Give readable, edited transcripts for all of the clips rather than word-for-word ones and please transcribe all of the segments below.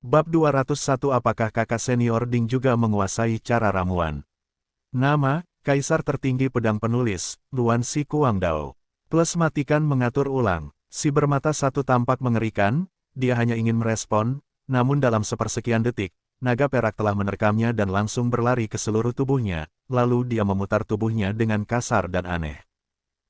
Bab 201. Apakah kakak senior Ding juga menguasai cara ramuan? Nama, Kaisar Tertinggi Pedang Penulis, Luan Si Kuangdao. Plus matikan mengatur ulang. Si bermata satu tampak mengerikan, dia hanya ingin merespon, namun dalam sepersekian detik, naga perak telah menerkamnya dan langsung berlari ke seluruh tubuhnya, lalu dia memutar tubuhnya dengan kasar dan aneh.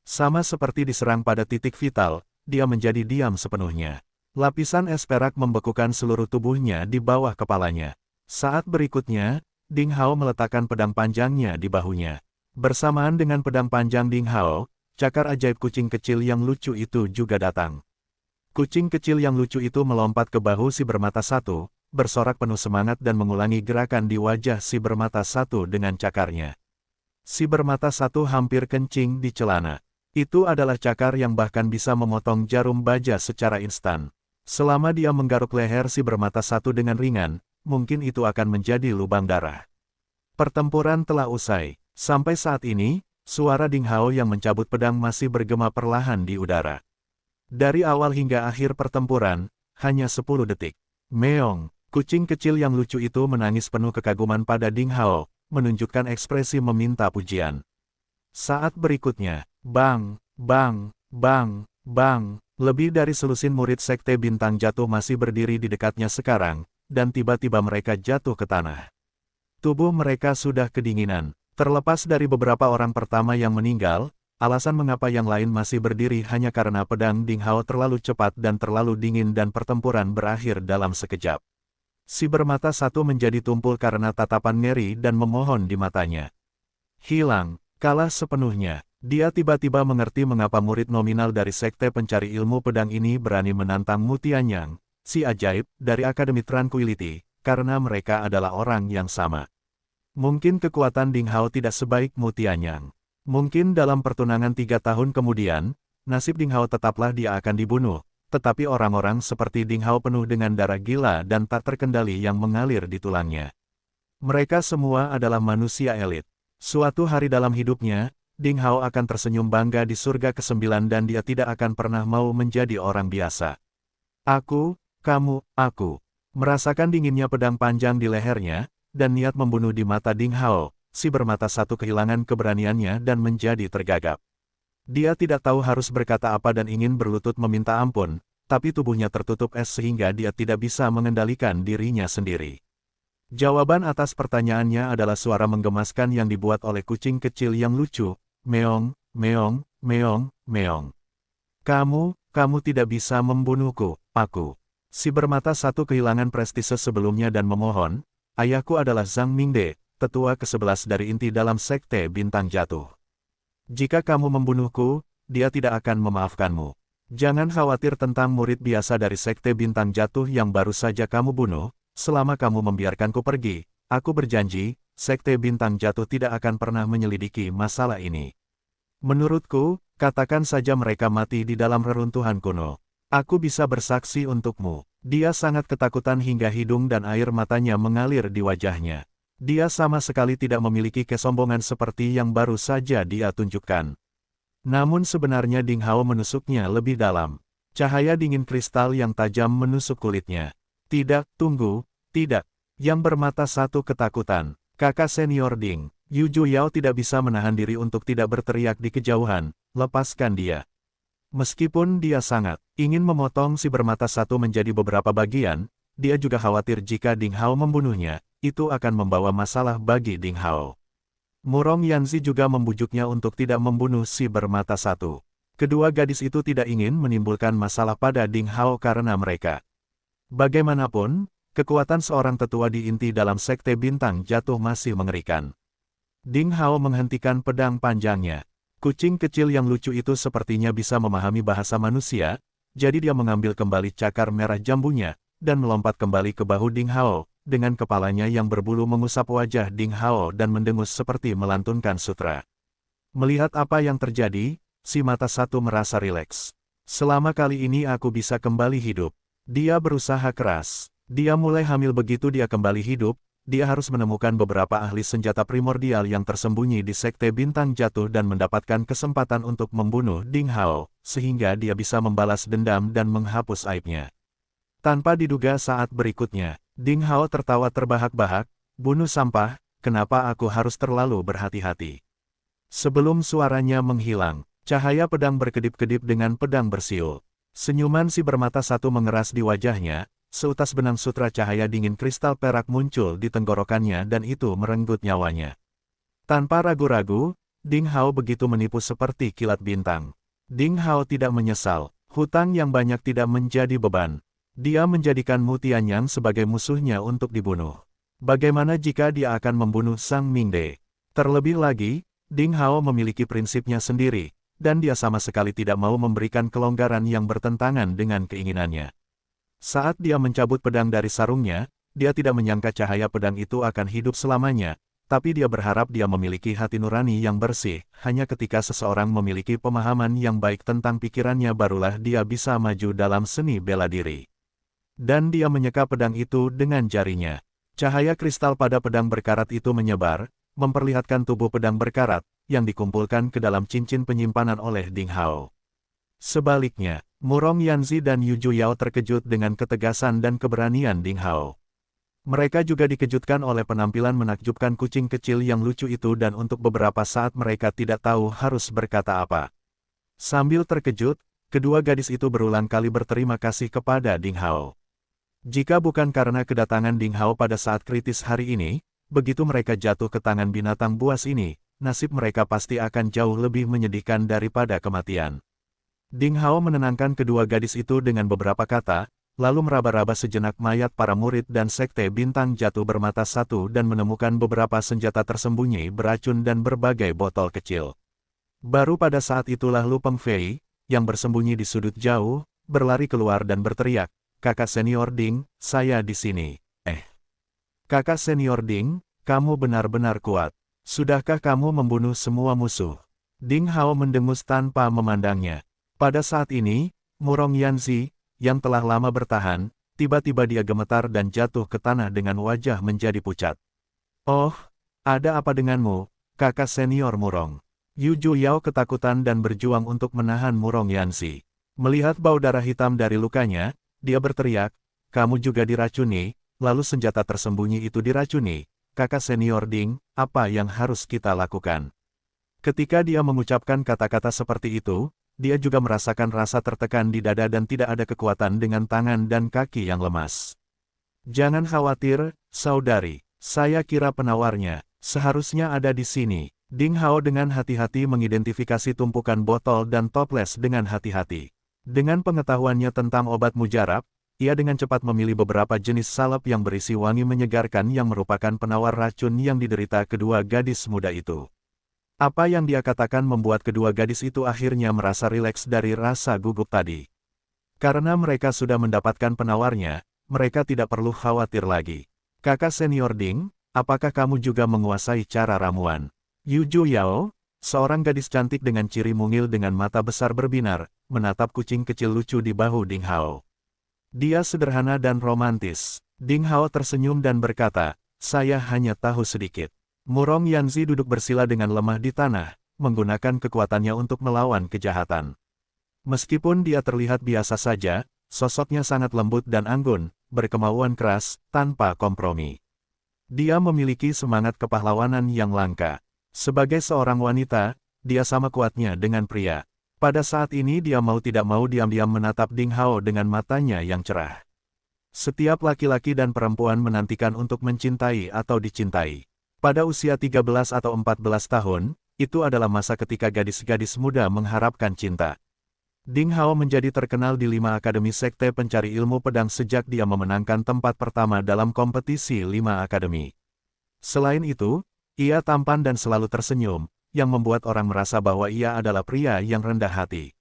Sama seperti diserang pada titik vital, dia menjadi diam sepenuhnya. Lapisan es perak membekukan seluruh tubuhnya di bawah kepalanya. Saat berikutnya, Ding Hao meletakkan pedang panjangnya di bahunya. Bersamaan dengan pedang panjang Ding Hao, cakar ajaib kucing kecil yang lucu itu juga datang. Kucing kecil yang lucu itu melompat ke bahu si bermata satu, bersorak penuh semangat dan mengulangi gerakan di wajah si bermata satu dengan cakarnya. Si bermata satu hampir kencing di celana. Itu adalah cakar yang bahkan bisa memotong jarum baja secara instan. Selama dia menggaruk leher si bermata satu dengan ringan, mungkin itu akan menjadi lubang darah. Pertempuran telah usai. Sampai saat ini, suara Ding Hao yang mencabut pedang masih bergema perlahan di udara. Dari awal hingga akhir pertempuran, hanya 10 detik. Meong, kucing kecil yang lucu itu menangis penuh kekaguman pada Ding Hao, menunjukkan ekspresi meminta pujian. Saat berikutnya, bang, bang, bang, bang. Lebih dari selusin murid Sekte Bintang Jatuh masih berdiri di dekatnya sekarang, dan tiba-tiba mereka jatuh ke tanah. Tubuh mereka sudah kedinginan. Terlepas dari beberapa orang pertama yang meninggal, alasan mengapa yang lain masih berdiri hanya karena pedang Ding Hao terlalu cepat dan terlalu dingin dan pertempuran berakhir dalam sekejap. Si bermata satu menjadi tumpul karena tatapan ngeri dan memohon di matanya. Hilang, kalah sepenuhnya. Dia tiba-tiba mengerti mengapa murid nominal dari Sekte Pencari Ilmu Pedang ini berani menantang Mu Tianyang, si ajaib, dari Akademi Tranquility, karena mereka adalah orang yang sama. Mungkin kekuatan Ding Hao tidak sebaik Mu Tianyang. Mungkin dalam pertunangan 3 tahun kemudian, nasib Ding Hao tetaplah dia akan dibunuh, tetapi orang-orang seperti Ding Hao penuh dengan darah gila dan tak terkendali yang mengalir di tulangnya. Mereka semua adalah manusia elit. Suatu hari dalam hidupnya, Ding Hao akan tersenyum bangga di surga ke-9 dan dia tidak akan pernah mau menjadi orang biasa. Aku, kamu, aku. Merasakan dinginnya pedang panjang di lehernya, dan niat membunuh di mata Ding Hao, si bermata satu kehilangan keberaniannya dan menjadi tergagap. Dia tidak tahu harus berkata apa dan ingin berlutut meminta ampun, tapi tubuhnya tertutup es sehingga dia tidak bisa mengendalikan dirinya sendiri. Jawaban atas pertanyaannya adalah suara menggemaskan yang dibuat oleh kucing kecil yang lucu. Meong, meong, meong, meong. Kamu tidak bisa membunuhku, aku. Si bermata satu kehilangan prestise sebelumnya dan memohon, ayahku adalah Zhang Mingde, tetua ke-11 dari inti dalam Sekte Bintang Jatuh. Jika kamu membunuhku, dia tidak akan memaafkanmu. Jangan khawatir tentang murid biasa dari Sekte Bintang Jatuh yang baru saja kamu bunuh, selama kamu membiarkanku pergi, aku berjanji, Sekte Bintang Jatuh tidak akan pernah menyelidiki masalah ini. Menurutku, katakan saja mereka mati di dalam reruntuhan kuno. Aku bisa bersaksi untukmu. Dia sangat ketakutan hingga hidung dan air matanya mengalir di wajahnya. Dia sama sekali tidak memiliki kesombongan seperti yang baru saja dia tunjukkan. Namun sebenarnya Ding Hao menusuknya lebih dalam. Cahaya dingin kristal yang tajam menusuk kulitnya. Tidak, tunggu, tidak. Yang bermata satu ketakutan. Kakak senior Ding, Yu Juyao tidak bisa menahan diri untuk tidak berteriak di kejauhan, lepaskan dia. Meskipun dia sangat ingin memotong si bermata satu menjadi beberapa bagian, dia juga khawatir jika Ding Hao membunuhnya, itu akan membawa masalah bagi Ding Hao. Murong Yanzi juga membujuknya untuk tidak membunuh si bermata satu. Kedua gadis itu tidak ingin menimbulkan masalah pada Ding Hao karena mereka. Bagaimanapun, kekuatan seorang tetua di inti dalam Sekte Bintang Jatuh masih mengerikan. Ding Hao menghentikan pedang panjangnya. Kucing kecil yang lucu itu sepertinya bisa memahami bahasa manusia, jadi dia mengambil kembali cakar merah jambunya, dan melompat kembali ke bahu Ding Hao, dengan kepalanya yang berbulu mengusap wajah Ding Hao dan mendengus seperti melantunkan sutra. Melihat apa yang terjadi, si mata satu merasa rileks. Selama kali ini aku bisa kembali hidup. Dia berusaha keras. Dia mulai hamil begitu dia kembali hidup, dia harus menemukan beberapa ahli senjata primordial yang tersembunyi di Sekte Bintang Jatuh dan mendapatkan kesempatan untuk membunuh Ding Hao, sehingga dia bisa membalas dendam dan menghapus aibnya. Tanpa diduga saat berikutnya, Ding Hao tertawa terbahak-bahak, bunuh sampah, kenapa aku harus terlalu berhati-hati? Sebelum suaranya menghilang, cahaya pedang berkedip-kedip dengan pedang bersiul. Senyuman si bermata satu mengeras di wajahnya, seutas benang sutra cahaya dingin kristal perak muncul di tenggorokannya dan itu merenggut nyawanya. Tanpa ragu-ragu, Ding Hao begitu menipu seperti kilat bintang. Ding Hao tidak menyesal, hutang yang banyak tidak menjadi beban. Dia menjadikan Mu Tianyang sebagai musuhnya untuk dibunuh. Bagaimana jika dia akan membunuh Sang Mingde? Terlebih lagi, Ding Hao memiliki prinsipnya sendiri, dan dia sama sekali tidak mau memberikan kelonggaran yang bertentangan dengan keinginannya. Saat dia mencabut pedang dari sarungnya, dia tidak menyangka cahaya pedang itu akan hidup selamanya, tapi dia berharap dia memiliki hati nurani yang bersih. Hanya ketika seseorang memiliki pemahaman yang baik tentang pikirannya barulah dia bisa maju dalam seni bela diri. Dan dia menyeka pedang itu dengan jarinya. Cahaya kristal pada pedang berkarat itu menyebar, memperlihatkan tubuh pedang berkarat, yang dikumpulkan ke dalam cincin penyimpanan oleh Ding Hao. Sebaliknya, Murong Yanzi dan Yu Juyao terkejut dengan ketegasan dan keberanian Ding Hao. Mereka juga dikejutkan oleh penampilan menakjubkan kucing kecil yang lucu itu dan untuk beberapa saat mereka tidak tahu harus berkata apa. Sambil terkejut, kedua gadis itu berulang kali berterima kasih kepada Ding Hao. Jika bukan karena kedatangan Ding Hao pada saat kritis hari ini, begitu mereka jatuh ke tangan binatang buas ini, nasib mereka pasti akan jauh lebih menyedihkan daripada kematian. Ding Hao menenangkan kedua gadis itu dengan beberapa kata, lalu meraba-raba sejenak mayat para murid dan sekte bintang jatuh bermata satu dan menemukan beberapa senjata tersembunyi beracun dan berbagai botol kecil. Baru pada saat itulah Lu Pengfei, yang bersembunyi di sudut jauh, berlari keluar dan berteriak, "Kakak senior Ding, saya di sini." Kakak senior Ding, kamu benar-benar kuat. Sudahkah kamu membunuh semua musuh? Ding Hao mendengus tanpa memandangnya. Pada saat ini, Murong Yanzi, yang telah lama bertahan, tiba-tiba dia gemetar dan jatuh ke tanah dengan wajah menjadi pucat. Oh, ada apa denganmu, kakak senior Murong? Yu Juyao ketakutan dan berjuang untuk menahan Murong Yanzi. Melihat bau darah hitam dari lukanya, dia berteriak, kamu juga diracuni, lalu senjata tersembunyi itu diracuni. Kakak senior Ding, apa yang harus kita lakukan? Ketika dia mengucapkan kata-kata seperti itu, dia juga merasakan rasa tertekan di dada dan tidak ada kekuatan dengan tangan dan kaki yang lemas. Jangan khawatir, saudari, saya kira penawarnya, seharusnya ada di sini. Ding Hao dengan hati-hati mengidentifikasi tumpukan botol dan toples dengan hati-hati. Dengan pengetahuannya tentang obat mujarab, ia dengan cepat memilih beberapa jenis salep yang berisi wangi menyegarkan yang merupakan penawar racun yang diderita kedua gadis muda itu. Apa yang dia katakan membuat kedua gadis itu akhirnya merasa rileks dari rasa gugup tadi. Karena mereka sudah mendapatkan penawarnya, mereka tidak perlu khawatir lagi. Kakak senior Ding, apakah kamu juga menguasai cara ramuan? Yu Juyao, seorang gadis cantik dengan ciri mungil dengan mata besar berbinar, menatap kucing kecil lucu di bahu Ding Hao. Dia sederhana dan romantis. Ding Hao tersenyum dan berkata, saya hanya tahu sedikit. Murong Yanzi duduk bersila dengan lemah di tanah, menggunakan kekuatannya untuk melawan kejahatan. Meskipun dia terlihat biasa saja, sosoknya sangat lembut dan anggun, berkemauan keras, tanpa kompromi. Dia memiliki semangat kepahlawanan yang langka. Sebagai seorang wanita, dia sama kuatnya dengan pria. Pada saat ini dia mau tidak mau diam-diam menatap Ding Hao dengan matanya yang cerah. Setiap laki-laki dan perempuan menantikan untuk mencintai atau dicintai. Pada usia 13 atau 14 tahun, itu adalah masa ketika gadis-gadis muda mengharapkan cinta. Ding Hao menjadi terkenal di 5 akademi sekte pencari ilmu pedang sejak dia memenangkan tempat pertama dalam kompetisi 5 akademi. Selain itu, ia tampan dan selalu tersenyum, yang membuat orang merasa bahwa ia adalah pria yang rendah hati.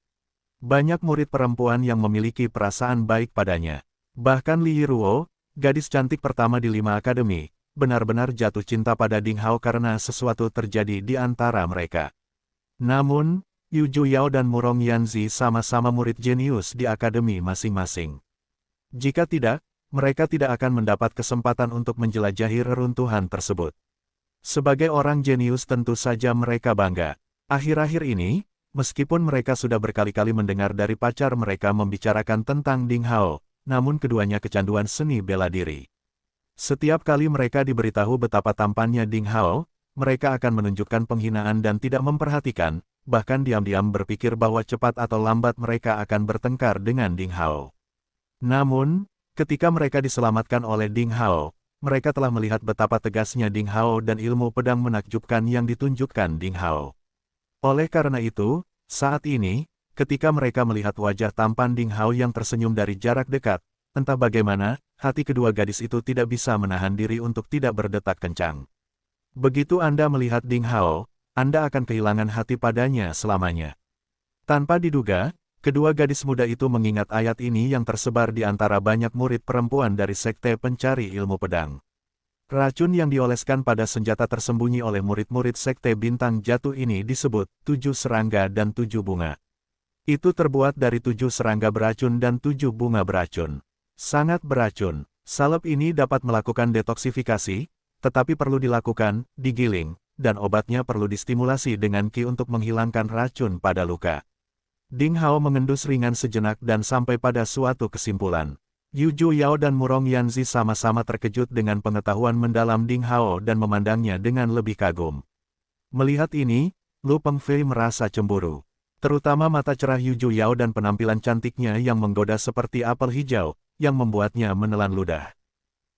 Banyak murid perempuan yang memiliki perasaan baik padanya. Bahkan Li Yiruo, gadis cantik pertama di 5 akademi, benar-benar jatuh cinta pada Ding Hao karena sesuatu terjadi di antara mereka. Namun, Yu Juyao dan Murong Yanzi sama-sama murid jenius di akademi masing-masing. Jika tidak, mereka tidak akan mendapat kesempatan untuk menjelajahi reruntuhan tersebut. Sebagai orang jenius tentu saja mereka bangga. Akhir-akhir ini, meskipun mereka sudah berkali-kali mendengar dari pacar mereka membicarakan tentang Ding Hao, namun keduanya kecanduan seni bela diri. Setiap kali mereka diberitahu betapa tampannya Ding Hao, mereka akan menunjukkan penghinaan dan tidak memperhatikan, bahkan diam-diam berpikir bahwa cepat atau lambat mereka akan bertengkar dengan Ding Hao. Namun, ketika mereka diselamatkan oleh Ding Hao, mereka telah melihat betapa tegasnya Ding Hao dan ilmu pedang menakjubkan yang ditunjukkan Ding Hao. Oleh karena itu, saat ini, ketika mereka melihat wajah tampan Ding Hao yang tersenyum dari jarak dekat, entah bagaimana, hati kedua gadis itu tidak bisa menahan diri untuk tidak berdetak kencang. Begitu Anda melihat Ding Hao, Anda akan kehilangan hati padanya selamanya. Tanpa diduga, kedua gadis muda itu mengingat ayat ini yang tersebar di antara banyak murid perempuan dari Sekte Pencari Ilmu Pedang. Racun yang dioleskan pada senjata tersembunyi oleh murid-murid Sekte Bintang Jatuh ini disebut 7 serangga dan 7 bunga. Itu terbuat dari 7 serangga beracun dan 7 bunga beracun. Sangat beracun. Salep ini dapat melakukan detoksifikasi, tetapi perlu dilakukan, digiling, dan obatnya perlu distimulasi dengan Qi untuk menghilangkan racun pada luka. Ding Hao mengendus ringan sejenak dan sampai pada suatu kesimpulan. Yu Juyao dan Murong Yanzi sama-sama terkejut dengan pengetahuan mendalam Ding Hao dan memandangnya dengan lebih kagum. Melihat ini, Lu Pengfei merasa cemburu. Terutama mata cerah Yu Juyao dan penampilan cantiknya yang menggoda seperti apel hijau, yang membuatnya menelan ludah.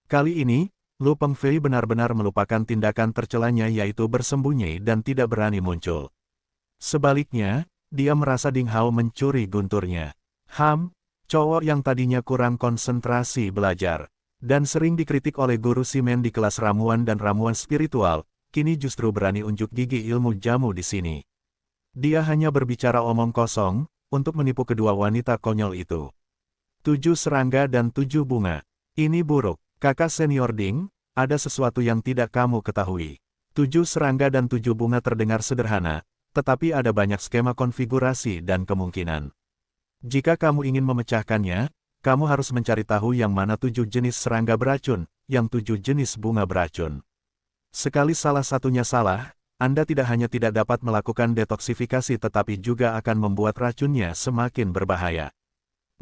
Kali ini, Lu Pengfei benar-benar melupakan tindakan tercelanya yaitu bersembunyi dan tidak berani muncul. Sebaliknya, dia merasa Ding Hao mencuri gunturnya. Cowok yang tadinya kurang konsentrasi belajar, dan sering dikritik oleh guru Simen di kelas ramuan dan ramuan spiritual, kini justru berani unjuk gigi ilmu jamu di sini. Dia hanya berbicara omong kosong, untuk menipu kedua wanita konyol itu. 7 serangga dan 7 bunga. Ini buruk, kakak senior Ding, ada sesuatu yang tidak kamu ketahui. 7 serangga dan 7 bunga terdengar sederhana, tetapi ada banyak skema konfigurasi dan kemungkinan. Jika kamu ingin memecahkannya, kamu harus mencari tahu yang mana 7 jenis serangga beracun, yang 7 jenis bunga beracun. Sekali salah satunya salah, Anda tidak hanya tidak dapat melakukan detoksifikasi tetapi juga akan membuat racunnya semakin berbahaya.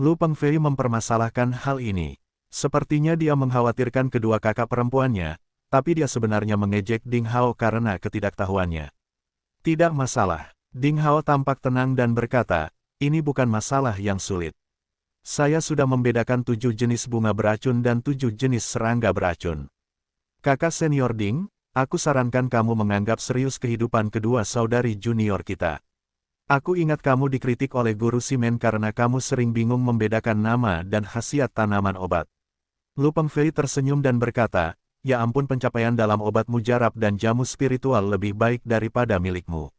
Lu Pengfei mempermasalahkan hal ini. Sepertinya dia mengkhawatirkan kedua kakak perempuannya, tapi dia sebenarnya mengejek Ding Hao karena ketidaktahuannya. Tidak masalah. Ding Hao tampak tenang dan berkata, ini bukan masalah yang sulit. Saya sudah membedakan 7 jenis bunga beracun dan 7 jenis serangga beracun. Kakak senior Ding, aku sarankan kamu menganggap serius kehidupan kedua saudari junior kita. Aku ingat kamu dikritik oleh guru Simen karena kamu sering bingung membedakan nama dan khasiat tanaman obat. Lu Pengfei tersenyum dan berkata, ya ampun pencapaian dalam obat mujarab dan jamu spiritual lebih baik daripada milikmu.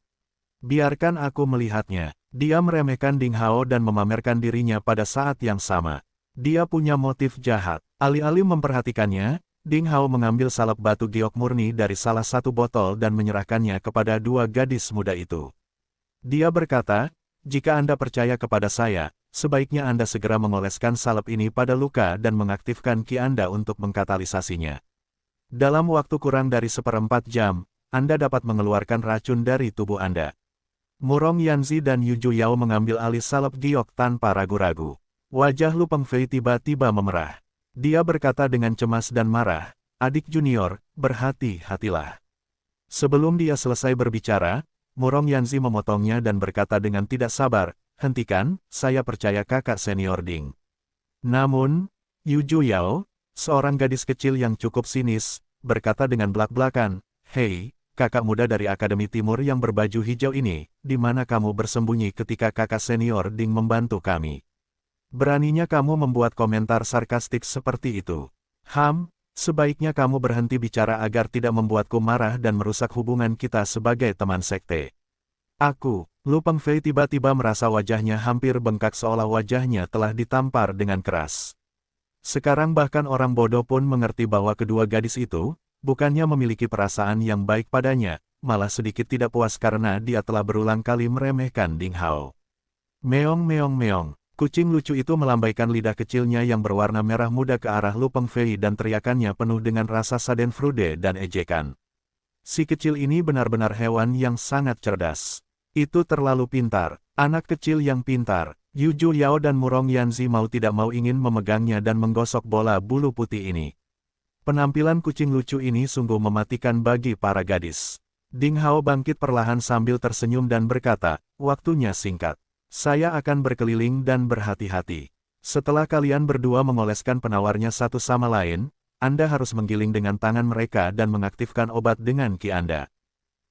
Biarkan aku melihatnya. Dia meremehkan Ding Hao dan memamerkan dirinya pada saat yang sama. Dia punya motif jahat. Alih-alih memperhatikannya, Ding Hao mengambil salep batu giok murni dari salah satu botol dan menyerahkannya kepada dua gadis muda itu. Dia berkata, jika Anda percaya kepada saya, sebaiknya Anda segera mengoleskan salep ini pada luka dan mengaktifkan Qi Anda untuk mengkatalisasinya. Dalam waktu kurang dari 1/4 jam, Anda dapat mengeluarkan racun dari tubuh Anda. Murong Yanzi dan Yu Juyao mengambil alih salep giok tanpa ragu-ragu. Wajah Lu Pengfei tiba-tiba memerah. Dia berkata dengan cemas dan marah, adik junior, berhati-hatilah. Sebelum dia selesai berbicara, Murong Yanzi memotongnya dan berkata dengan tidak sabar, hentikan, saya percaya kakak senior Ding. Namun, Yu Juyao, seorang gadis kecil yang cukup sinis, berkata dengan belak-belakan, hei, kakak muda dari Akademi Timur yang berbaju hijau ini, di mana kamu bersembunyi ketika kakak senior Ding membantu kami? Beraninya kamu membuat komentar sarkastik seperti itu. Sebaiknya kamu berhenti bicara agar tidak membuatku marah dan merusak hubungan kita sebagai teman sekte. Lu Pengfei tiba-tiba merasa wajahnya hampir bengkak seolah wajahnya telah ditampar dengan keras. Sekarang bahkan orang bodoh pun mengerti bahwa kedua gadis itu, bukannya memiliki perasaan yang baik padanya, malah sedikit tidak puas karena dia telah berulang kali meremehkan Ding Hao. Meong meong meong, kucing lucu itu melambaikan lidah kecilnya yang berwarna merah muda ke arah Lu Pengfei dan teriakannya penuh dengan rasa schadenfreude dan ejekan. Si kecil ini benar-benar hewan yang sangat cerdas. Itu terlalu pintar, anak kecil yang pintar, Yu Yao dan Murong Yanzi mau tidak mau ingin memegangnya dan menggosok bola bulu putih ini. Penampilan kucing lucu ini sungguh mematikan bagi para gadis. Ding Hao bangkit perlahan sambil tersenyum dan berkata, waktunya singkat. Saya akan berkeliling dan berhati-hati. Setelah kalian berdua mengoleskan penawarnya satu sama lain, Anda harus menggiling dengan tangan mereka dan mengaktifkan obat dengan ki Anda.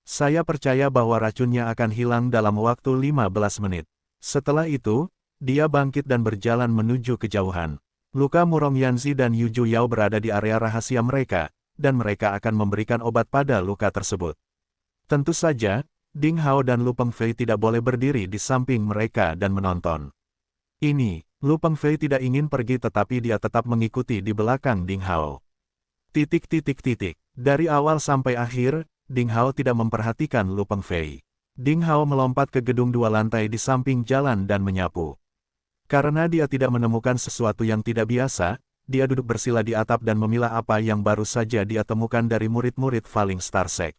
Saya percaya bahwa racunnya akan hilang dalam waktu 15 menit. Setelah itu, dia bangkit dan berjalan menuju kejauhan. Luka Murong Yanzi dan Yu Yao berada di area rahasia mereka, dan mereka akan memberikan obat pada luka tersebut. Tentu saja, Ding Hao dan Lu Pengfei tidak boleh berdiri di samping mereka dan menonton. Ini, Lu Pengfei tidak ingin pergi tetapi dia tetap mengikuti di belakang Ding Hao. Dari awal sampai akhir, Ding Hao tidak memperhatikan Lu Pengfei. Ding Hao melompat ke gedung 2 lantai di samping jalan dan menyapu. Karena dia tidak menemukan sesuatu yang tidak biasa, dia duduk bersila di atap dan memilah apa yang baru saja dia temukan dari murid-murid Falling Star Sect.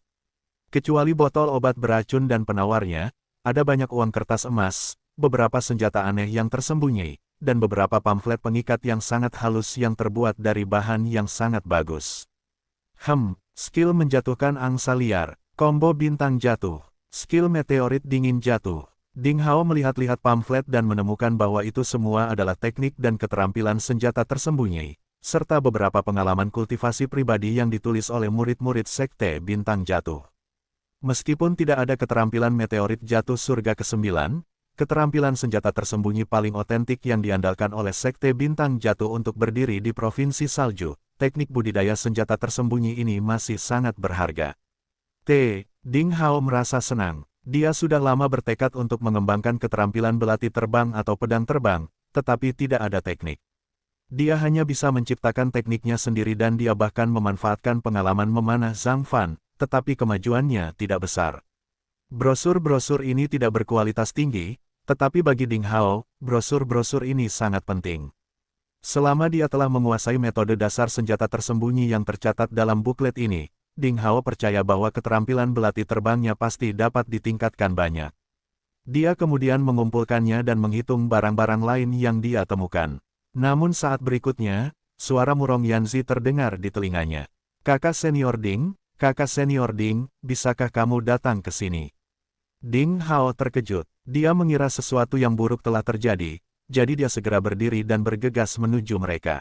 Kecuali botol obat beracun dan penawarnya, ada banyak uang kertas emas, beberapa senjata aneh yang tersembunyi, dan beberapa pamflet pengikat yang sangat halus yang terbuat dari bahan yang sangat bagus. Skill menjatuhkan angsa liar, combo bintang jatuh. Skill meteorit dingin jatuh. Ding Hao melihat-lihat pamflet dan menemukan bahwa itu semua adalah teknik dan keterampilan senjata tersembunyi, serta beberapa pengalaman kultivasi pribadi yang ditulis oleh murid-murid Sekte Bintang Jatuh. Meskipun tidak ada keterampilan meteorit jatuh surga ke-9, keterampilan senjata tersembunyi paling otentik yang diandalkan oleh Sekte Bintang Jatuh untuk berdiri di Provinsi Salju, teknik budidaya senjata tersembunyi ini masih sangat berharga. Ding Hao merasa senang. Dia sudah lama bertekad untuk mengembangkan keterampilan belati terbang atau pedang terbang, tetapi tidak ada teknik. Dia hanya bisa menciptakan tekniknya sendiri dan dia bahkan memanfaatkan pengalaman memanah Zhang Fan, tetapi kemajuannya tidak besar. Brosur-brosur ini tidak berkualitas tinggi, tetapi bagi Ding Hao, brosur-brosur ini sangat penting. Selama dia telah menguasai metode dasar senjata tersembunyi yang tercatat dalam buklet ini, Ding Hao percaya bahwa keterampilan belati terbangnya pasti dapat ditingkatkan banyak. Dia kemudian mengumpulkannya dan menghitung barang-barang lain yang dia temukan. Namun saat berikutnya, suara Murong Yanzi terdengar di telinganya. Kakak senior Ding, bisakah kamu datang ke sini? Ding Hao terkejut. Dia mengira sesuatu yang buruk telah terjadi, jadi dia segera berdiri dan bergegas menuju mereka.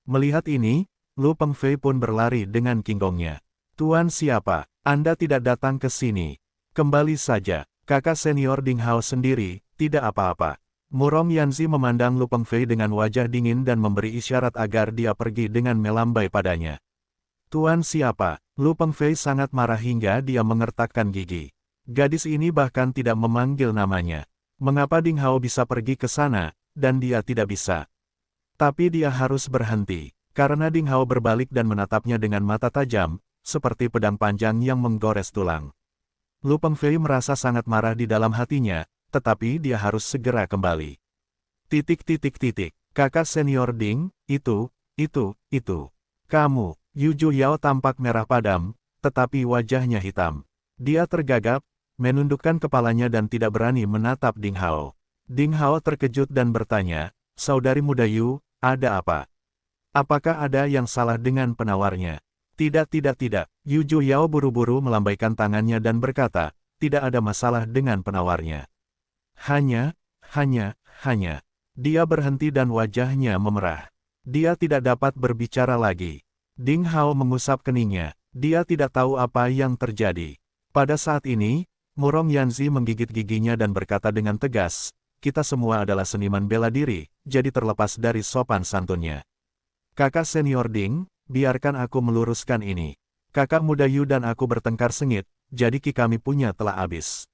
Melihat ini, Lu Pengfei pun berlari dengan kinggongnya. Tuan siapa? Anda tidak datang ke sini. Kembali saja. Kakak senior Ding Hao sendiri, tidak apa-apa. Murong Yanzi memandang Lu Pengfei dengan wajah dingin dan memberi isyarat agar dia pergi dengan melambai padanya. Tuan siapa? Lu Pengfei sangat marah hingga dia mengertakkan gigi. Gadis ini bahkan tidak memanggil namanya. Mengapa Ding Hao bisa pergi ke sana, dan dia tidak bisa? Tapi dia harus berhenti, karena Ding Hao berbalik dan menatapnya dengan mata tajam, seperti pedang panjang yang menggores tulang. Lu Pengfei merasa sangat marah di dalam hatinya, tetapi dia harus segera kembali. Kakak senior Ding, itu. Kamu, Yu Yao tampak merah padam, tetapi wajahnya hitam. Dia tergagap, menundukkan kepalanya dan tidak berani menatap Ding Hao. Ding Hao terkejut dan bertanya, saudari muda Yu, ada apa? Apakah ada yang salah dengan penawarnya? Tidak. Yu Yao buru-buru melambaikan tangannya dan berkata, tidak ada masalah dengan penawarnya. Hanya. Dia berhenti dan wajahnya memerah. Dia tidak dapat berbicara lagi. Ding Hao mengusap keningnya. Dia tidak tahu apa yang terjadi. Pada saat ini, Murong Yanzi menggigit giginya dan berkata dengan tegas, kita semua adalah seniman bela diri, jadi terlepas dari sopan santunnya. Kakak senior Ding, biarkan aku meluruskan ini. Kakak muda Yu dan aku bertengkar sengit, jadi ki kami punya telah habis.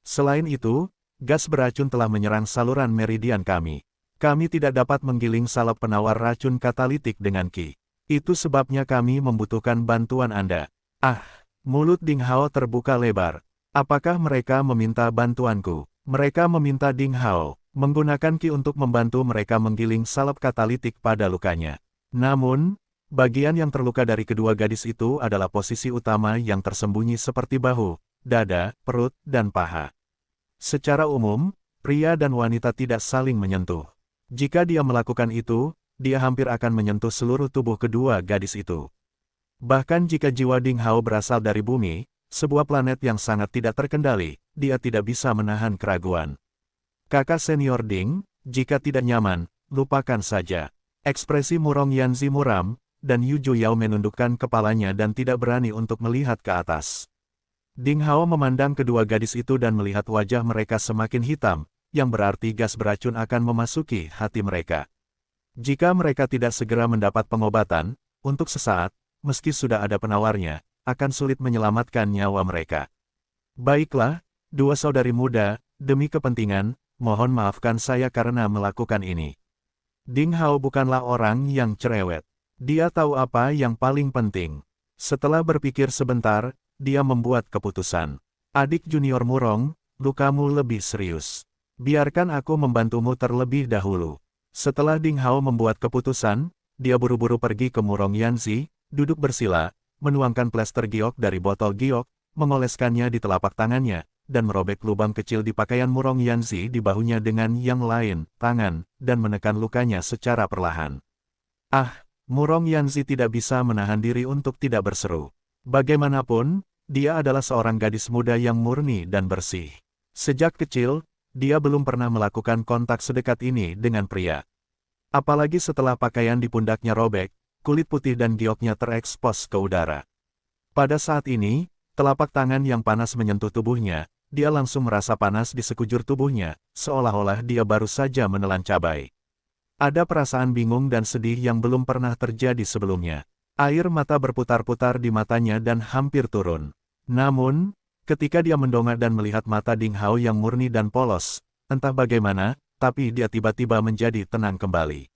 Selain itu, gas beracun telah menyerang saluran meridian kami. Kami tidak dapat menggiling salep penawar racun katalitik dengan ki. Itu sebabnya kami membutuhkan bantuan Anda. Mulut Ding Hao terbuka lebar. Apakah mereka meminta bantuanku? Mereka meminta Ding Hao menggunakan ki untuk membantu mereka menggiling salep katalitik pada lukanya. Namun, bagian yang terluka dari kedua gadis itu adalah posisi utama yang tersembunyi seperti bahu, dada, perut, dan paha. Secara umum, Pria dan wanita tidak saling menyentuh. Jika dia melakukan itu, dia hampir akan menyentuh seluruh tubuh kedua gadis itu. Bahkan jika jiwa Ding Hao berasal dari bumi, sebuah planet yang sangat tidak terkendali, dia tidak bisa menahan keraguan. Kakak senior Ding, jika tidak nyaman, lupakan saja. Ekspresi Murong Yanzi muram, dan Yu Juyao menundukkan kepalanya dan tidak berani untuk melihat ke atas. Ding Hao memandang kedua gadis itu dan melihat wajah mereka semakin hitam, yang berarti gas beracun akan memasuki hati mereka. Jika mereka tidak segera mendapat pengobatan, untuk sesaat, meski sudah ada penawarnya, akan sulit menyelamatkan nyawa mereka. Baiklah, dua saudari muda, demi kepentingan, mohon maafkan saya karena melakukan ini. Ding Hao bukanlah orang yang cerewet. Dia tahu apa yang paling penting. Setelah berpikir sebentar, dia membuat keputusan. Adik junior Murong, lukamu lebih serius. Biarkan aku membantumu terlebih dahulu. Setelah Ding Hao membuat keputusan, dia buru-buru pergi ke Murong Yanzi, duduk bersila, menuangkan plester giok dari botol giok, mengoleskannya di telapak tangannya, dan merobek lubang kecil di pakaian Murong Yanzi di bahunya dengan yang lain, tangan, dan menekan lukanya secara perlahan. Ah, Murong Yanzi tidak bisa menahan diri untuk tidak berseru. Bagaimanapun, dia adalah seorang gadis muda yang murni dan bersih. Sejak kecil, dia belum pernah melakukan kontak sedekat ini dengan pria. Apalagi setelah pakaian di pundaknya robek, kulit putih dan gioknya terekspos ke udara. Pada saat ini, telapak tangan yang panas menyentuh tubuhnya, dia langsung merasa panas di sekujur tubuhnya, seolah-olah dia baru saja menelan cabai. Ada perasaan bingung dan sedih yang belum pernah terjadi sebelumnya. Air mata berputar-putar di matanya dan hampir turun. Namun, ketika dia mendongak dan melihat mata Ding Hao yang murni dan polos, entah bagaimana, tapi dia tiba-tiba menjadi tenang kembali.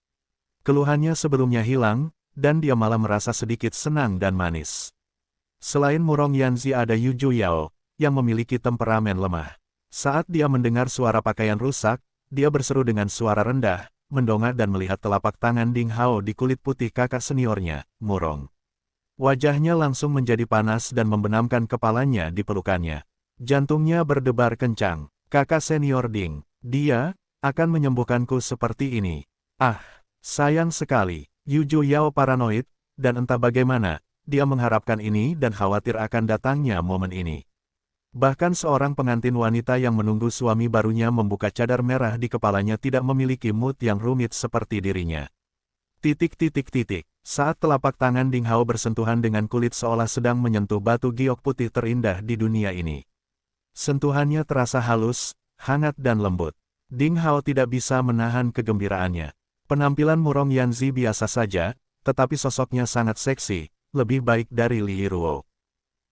Keluhannya sebelumnya hilang, dan dia malah merasa sedikit senang dan manis. Selain Murong Yanzi ada Yu Juyao, yang memiliki temperamen lemah. Saat dia mendengar suara pakaian rusak, dia berseru dengan suara rendah, mendongak dan melihat telapak tangan Ding Hao di kulit putih kakak seniornya, Murong. Wajahnya langsung menjadi panas dan membenamkan kepalanya di pelukannya. Jantungnya berdebar kencang. Kakak senior Ding, dia akan menyembuhkanku seperti ini. Ah, sayang sekali. Yu Juyao paranoid, dan entah bagaimana, dia mengharapkan ini dan khawatir akan datangnya momen ini. Bahkan seorang pengantin wanita yang menunggu suami barunya membuka cadar merah di kepalanya tidak memiliki mood yang rumit seperti dirinya. Saat telapak tangan Ding Hao bersentuhan dengan kulit seolah sedang menyentuh batu giok putih terindah di dunia ini. Sentuhannya terasa halus, hangat dan lembut. Ding Hao tidak bisa menahan kegembiraannya. Penampilan Murong Yanzi biasa saja, tetapi sosoknya sangat seksi, lebih baik dari Li Yiruo.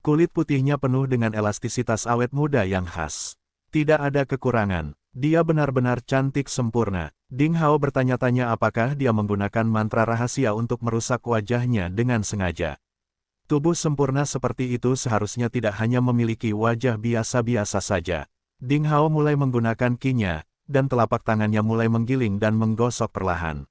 Kulit putihnya penuh dengan elastisitas awet muda yang khas. Tidak ada kekurangan. Dia benar-benar cantik sempurna. Ding Hao bertanya-tanya apakah dia menggunakan mantra rahasia untuk merusak wajahnya dengan sengaja. Tubuh sempurna seperti itu seharusnya tidak hanya memiliki wajah biasa-biasa saja. Ding Hao mulai menggunakan kinya, dan telapak tangannya mulai menggiling dan menggosok perlahan.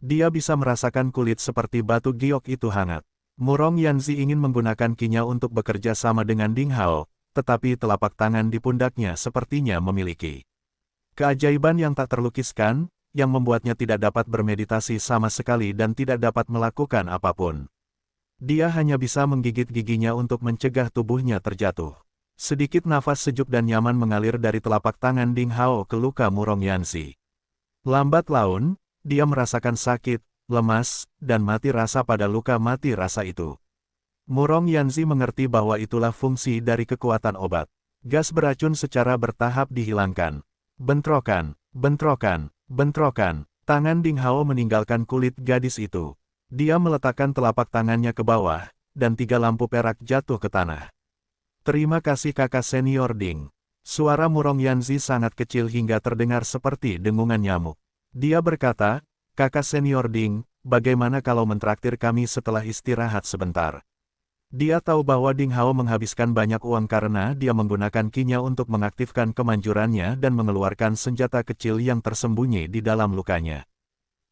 Dia bisa merasakan kulit seperti batu giok itu hangat. Murong Yanzi ingin menggunakan kinya untuk bekerja sama dengan Ding Hao, tetapi telapak tangan di pundaknya sepertinya memiliki keajaiban yang tak terlukiskan, yang membuatnya tidak dapat bermeditasi sama sekali dan tidak dapat melakukan apapun. Dia hanya bisa menggigit giginya untuk mencegah tubuhnya terjatuh. Sedikit nafas sejuk dan nyaman mengalir dari telapak tangan Ding Hao ke luka Murong Yanzi. Lambat laun, dia merasakan sakit, lemas, dan mati rasa pada luka mati rasa itu. Murong Yanzi mengerti bahwa itulah fungsi dari kekuatan obat. Gas beracun secara bertahap dihilangkan. Bentrokan, bentrokan, bentrokan. Tangan Ding Hao meninggalkan kulit gadis itu. Dia meletakkan telapak tangannya ke bawah, dan 3 lampu perak jatuh ke tanah. Terima kasih kakak senior Ding. Suara Murong Yanzi sangat kecil hingga terdengar seperti dengungan nyamuk. Dia berkata, kakak senior Ding, bagaimana kalau mentraktir kami setelah istirahat sebentar? Dia tahu bahwa Ding Hao menghabiskan banyak uang karena dia menggunakan kinya untuk mengaktifkan kemanjurannya dan mengeluarkan senjata kecil yang tersembunyi di dalam lukanya.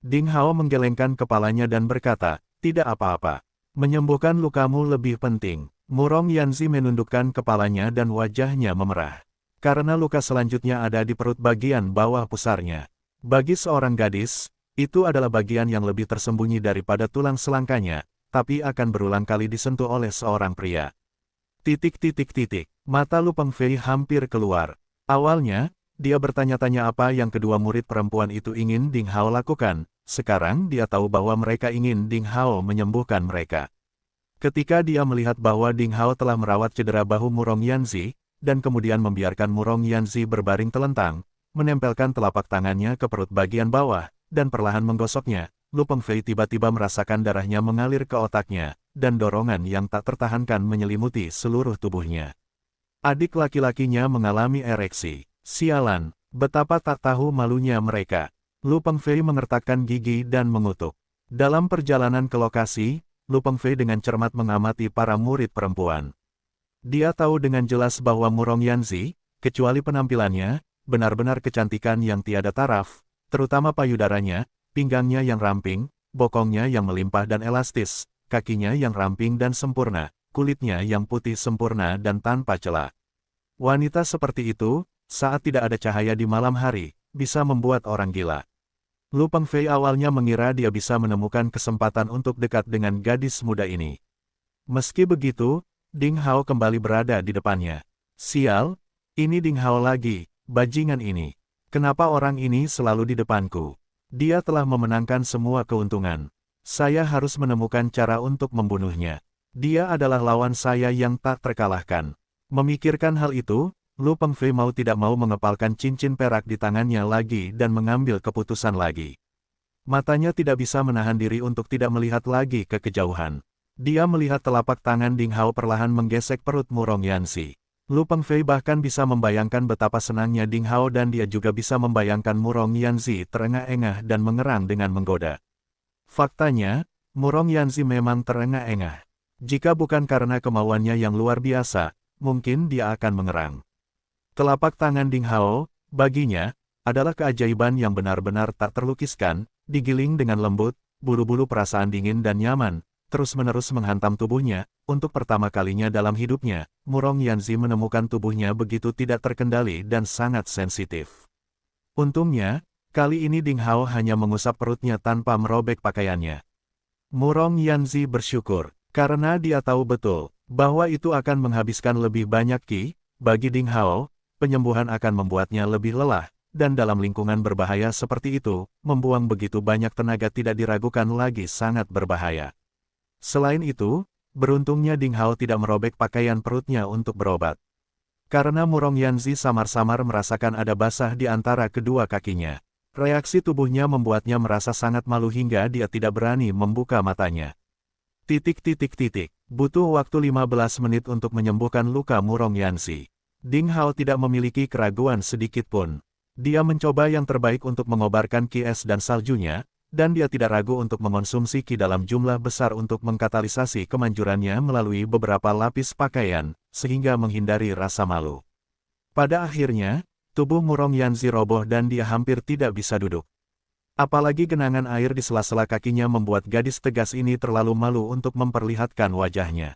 Ding Hao menggelengkan kepalanya dan berkata, tidak apa-apa. Menyembuhkan lukamu lebih penting. Murong Yanzi menundukkan kepalanya dan wajahnya memerah. karena luka selanjutnya ada di perut bagian bawah pusarnya. Bagi seorang gadis, itu adalah bagian yang lebih tersembunyi daripada tulang selangkanya, tapi akan berulang kali disentuh oleh seorang pria. Mata Lu Pengfei hampir keluar. Awalnya, dia bertanya-tanya apa yang kedua murid perempuan itu ingin Ding Hao lakukan. Sekarang dia tahu bahwa mereka ingin Ding Hao menyembuhkan mereka. Ketika dia melihat bahwa Ding Hao telah merawat cedera bahu Murong Yanzi, dan kemudian membiarkan Murong Yanzi berbaring telentang, menempelkan telapak tangannya ke perut bagian bawah, dan perlahan menggosoknya, Lu Pengfei tiba-tiba merasakan darahnya mengalir ke otaknya, dan dorongan yang tak tertahankan menyelimuti seluruh tubuhnya. Adik laki-lakinya mengalami ereksi. Sialan, betapa tak tahu malunya mereka. Lu Pengfei mengertakkan gigi dan mengutuk. Dalam perjalanan ke lokasi, Lu Pengfei dengan cermat mengamati para murid perempuan. Dia tahu dengan jelas bahwa Murong Yanzi, kecuali penampilannya, benar-benar kecantikan yang tiada taraf, terutama payudaranya, pinggangnya yang ramping, bokongnya yang melimpah dan elastis, kakinya yang ramping dan sempurna, kulitnya yang putih sempurna dan tanpa celah. Wanita seperti itu, saat tidak ada cahaya di malam hari, bisa membuat orang gila. Lu Pengfei awalnya mengira dia bisa menemukan kesempatan untuk dekat dengan gadis muda ini. Meski begitu, Ding Hao kembali berada di depannya. Sial, ini Ding Hao lagi, bajingan ini. Kenapa orang ini selalu di depanku? Dia telah memenangkan semua keuntungan. Saya harus menemukan cara untuk membunuhnya. Dia adalah lawan saya yang tak terkalahkan. Memikirkan hal itu, Lu Pengfei mau tidak mau mengepalkan cincin perak di tangannya lagi dan mengambil keputusan lagi. Matanya tidak bisa menahan diri untuk tidak melihat lagi ke kejauhan. Dia melihat telapak tangan Ding Hao perlahan menggesek perut Murong Yanzi. Lu Pengfei bahkan bisa membayangkan betapa senangnya Ding Hao dan dia juga bisa membayangkan Murong Yanzi terengah-engah dan mengerang dengan menggoda. Faktanya, Murong Yanzi memang terengah-engah. Jika bukan karena kemauannya yang luar biasa, mungkin dia akan mengerang. Telapak tangan Ding Hao, baginya, adalah keajaiban yang benar-benar tak terlukiskan, digiling dengan lembut, bulu-bulu perasaan dingin dan nyaman, terus-menerus menghantam tubuhnya. Untuk pertama kalinya dalam hidupnya, Murong Yanzi menemukan tubuhnya begitu tidak terkendali dan sangat sensitif. Untungnya, kali ini Ding Hao hanya mengusap perutnya tanpa merobek pakaiannya. Murong Yanzi bersyukur, karena dia tahu betul, bahwa itu akan menghabiskan lebih banyak ki. Bagi Ding Hao, penyembuhan akan membuatnya lebih lelah, dan dalam lingkungan berbahaya seperti itu, membuang begitu banyak tenaga tidak diragukan lagi sangat berbahaya. Selain itu, beruntungnya Ding Hao tidak merobek pakaian perutnya untuk berobat. Karena Murong Yanzi samar-samar merasakan ada basah di antara kedua kakinya. Reaksi tubuhnya membuatnya merasa sangat malu hingga dia tidak berani membuka matanya. Butuh waktu 15 menit untuk menyembuhkan luka Murong Yanzi. Ding Hao tidak memiliki keraguan sedikit pun. Dia mencoba yang terbaik untuk mengobarkan ki es dan saljunya, dan dia tidak ragu untuk mengonsumsi ki dalam jumlah besar untuk mengkatalisasi kemanjurannya melalui beberapa lapis pakaian, sehingga menghindari rasa malu. Pada akhirnya, tubuh Murong Yanzi roboh dan dia hampir tidak bisa duduk. Apalagi genangan air di sela-sela kakinya membuat gadis tegas ini terlalu malu untuk memperlihatkan wajahnya.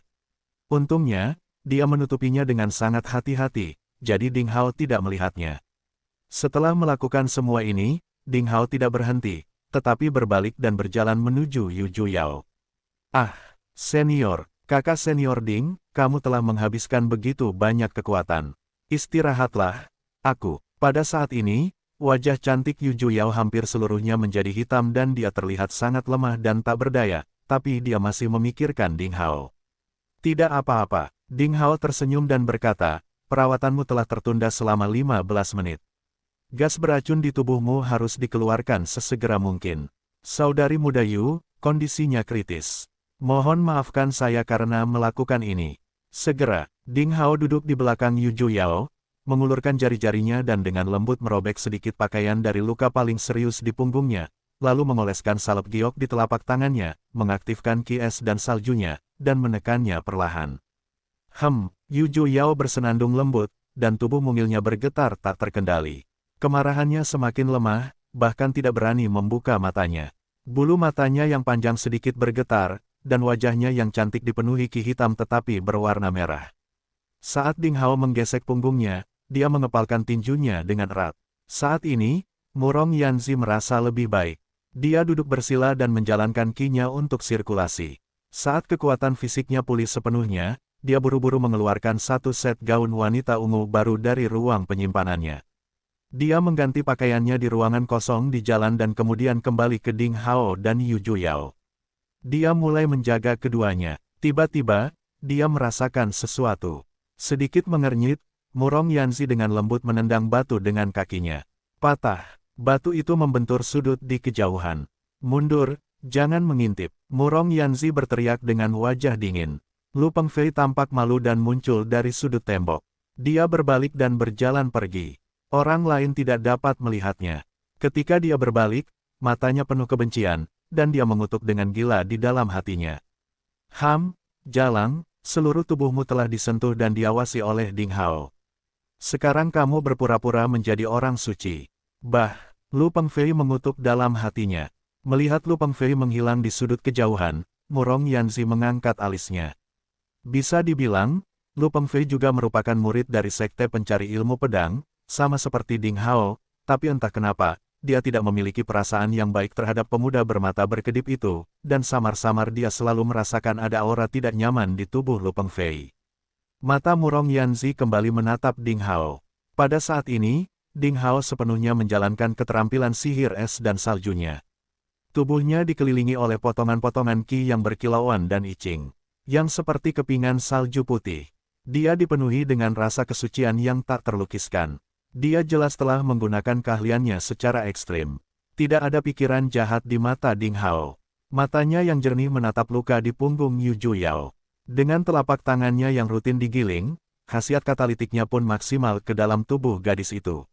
Untungnya, dia menutupinya dengan sangat hati-hati, jadi Ding Hao tidak melihatnya. Setelah melakukan semua ini, Ding Hao tidak berhenti, tetapi berbalik dan berjalan menuju Yu Juyao. Ah, senior, kakak senior Ding, kamu telah menghabiskan begitu banyak kekuatan. Istirahatlah, aku. Pada saat ini, wajah cantik Yu Juyao hampir seluruhnya menjadi hitam dan dia terlihat sangat lemah dan tak berdaya, tapi dia masih memikirkan Ding Hao. Tidak apa-apa, Ding Hao tersenyum dan berkata, perawatanmu telah tertunda selama 15 menit. Gas beracun di tubuhmu harus dikeluarkan sesegera mungkin. Saudari muda Yu, kondisinya kritis. Mohon maafkan saya karena melakukan ini. Segera, Ding Hao duduk di belakang Yu Juyao, mengulurkan jari-jarinya dan dengan lembut merobek sedikit pakaian dari luka paling serius di punggungnya, lalu mengoleskan salep giok di telapak tangannya, mengaktifkan ki es dan saljunya, dan menekannya perlahan. Yu Juyao bersenandung lembut, dan tubuh mungilnya bergetar tak terkendali. Kemarahannya semakin lemah, bahkan tidak berani membuka matanya. Bulu matanya yang panjang sedikit bergetar, dan wajahnya yang cantik dipenuhi ki hitam tetapi berwarna merah. Saat Ding Hao menggesek punggungnya, dia mengepalkan tinjunya dengan erat. Saat ini, Murong Yanzi merasa lebih baik. Dia duduk bersila dan menjalankan ki-nya untuk sirkulasi. Saat kekuatan fisiknya pulih sepenuhnya, dia buru-buru mengeluarkan satu set gaun wanita ungu baru dari ruang penyimpanannya. Dia mengganti pakaiannya di ruangan kosong di jalan dan kemudian kembali ke Ding Hao dan Yu Juyao. Dia mulai menjaga keduanya. Tiba-tiba, dia merasakan sesuatu. Sedikit mengernyit, Murong Yanzi dengan lembut menendang batu dengan kakinya. Patah. Batu itu membentur sudut di kejauhan. Mundur, jangan mengintip. Murong Yanzi berteriak dengan wajah dingin. Lu Pengfei tampak malu dan muncul dari sudut tembok. Dia berbalik dan berjalan pergi. Orang lain tidak dapat melihatnya. Ketika dia berbalik, matanya penuh kebencian, dan dia mengutuk dengan gila di dalam hatinya. Jalang, seluruh tubuhmu telah disentuh dan diawasi oleh Ding Hao. Sekarang kamu berpura-pura menjadi orang suci. Lu Pengfei mengutuk dalam hatinya. Melihat Lu Pengfei menghilang di sudut kejauhan, Murong Yanzi mengangkat alisnya. Bisa dibilang, Lu Pengfei juga merupakan murid dari Sekte Pencari Ilmu Pedang, sama seperti Ding Hao, tapi entah kenapa, dia tidak memiliki perasaan yang baik terhadap pemuda bermata berkedip itu, dan samar-samar dia selalu merasakan ada aura tidak nyaman di tubuh Lu Pengfei. Mata Murong Yanzi kembali menatap Ding Hao. Pada saat ini, Ding Hao sepenuhnya menjalankan keterampilan sihir es dan saljunya. Tubuhnya dikelilingi oleh potongan-potongan ki yang berkilauan dan icing, yang seperti kepingan salju putih. Dia dipenuhi dengan rasa kesucian yang tak terlukiskan. Dia jelas telah menggunakan keahliannya secara ekstrim. Tidak ada pikiran jahat di mata Ding Hao. Matanya yang jernih menatap luka di punggung Yu Juyao. Dengan telapak tangannya yang rutin digiling, khasiat katalitiknya pun maksimal ke dalam tubuh gadis itu.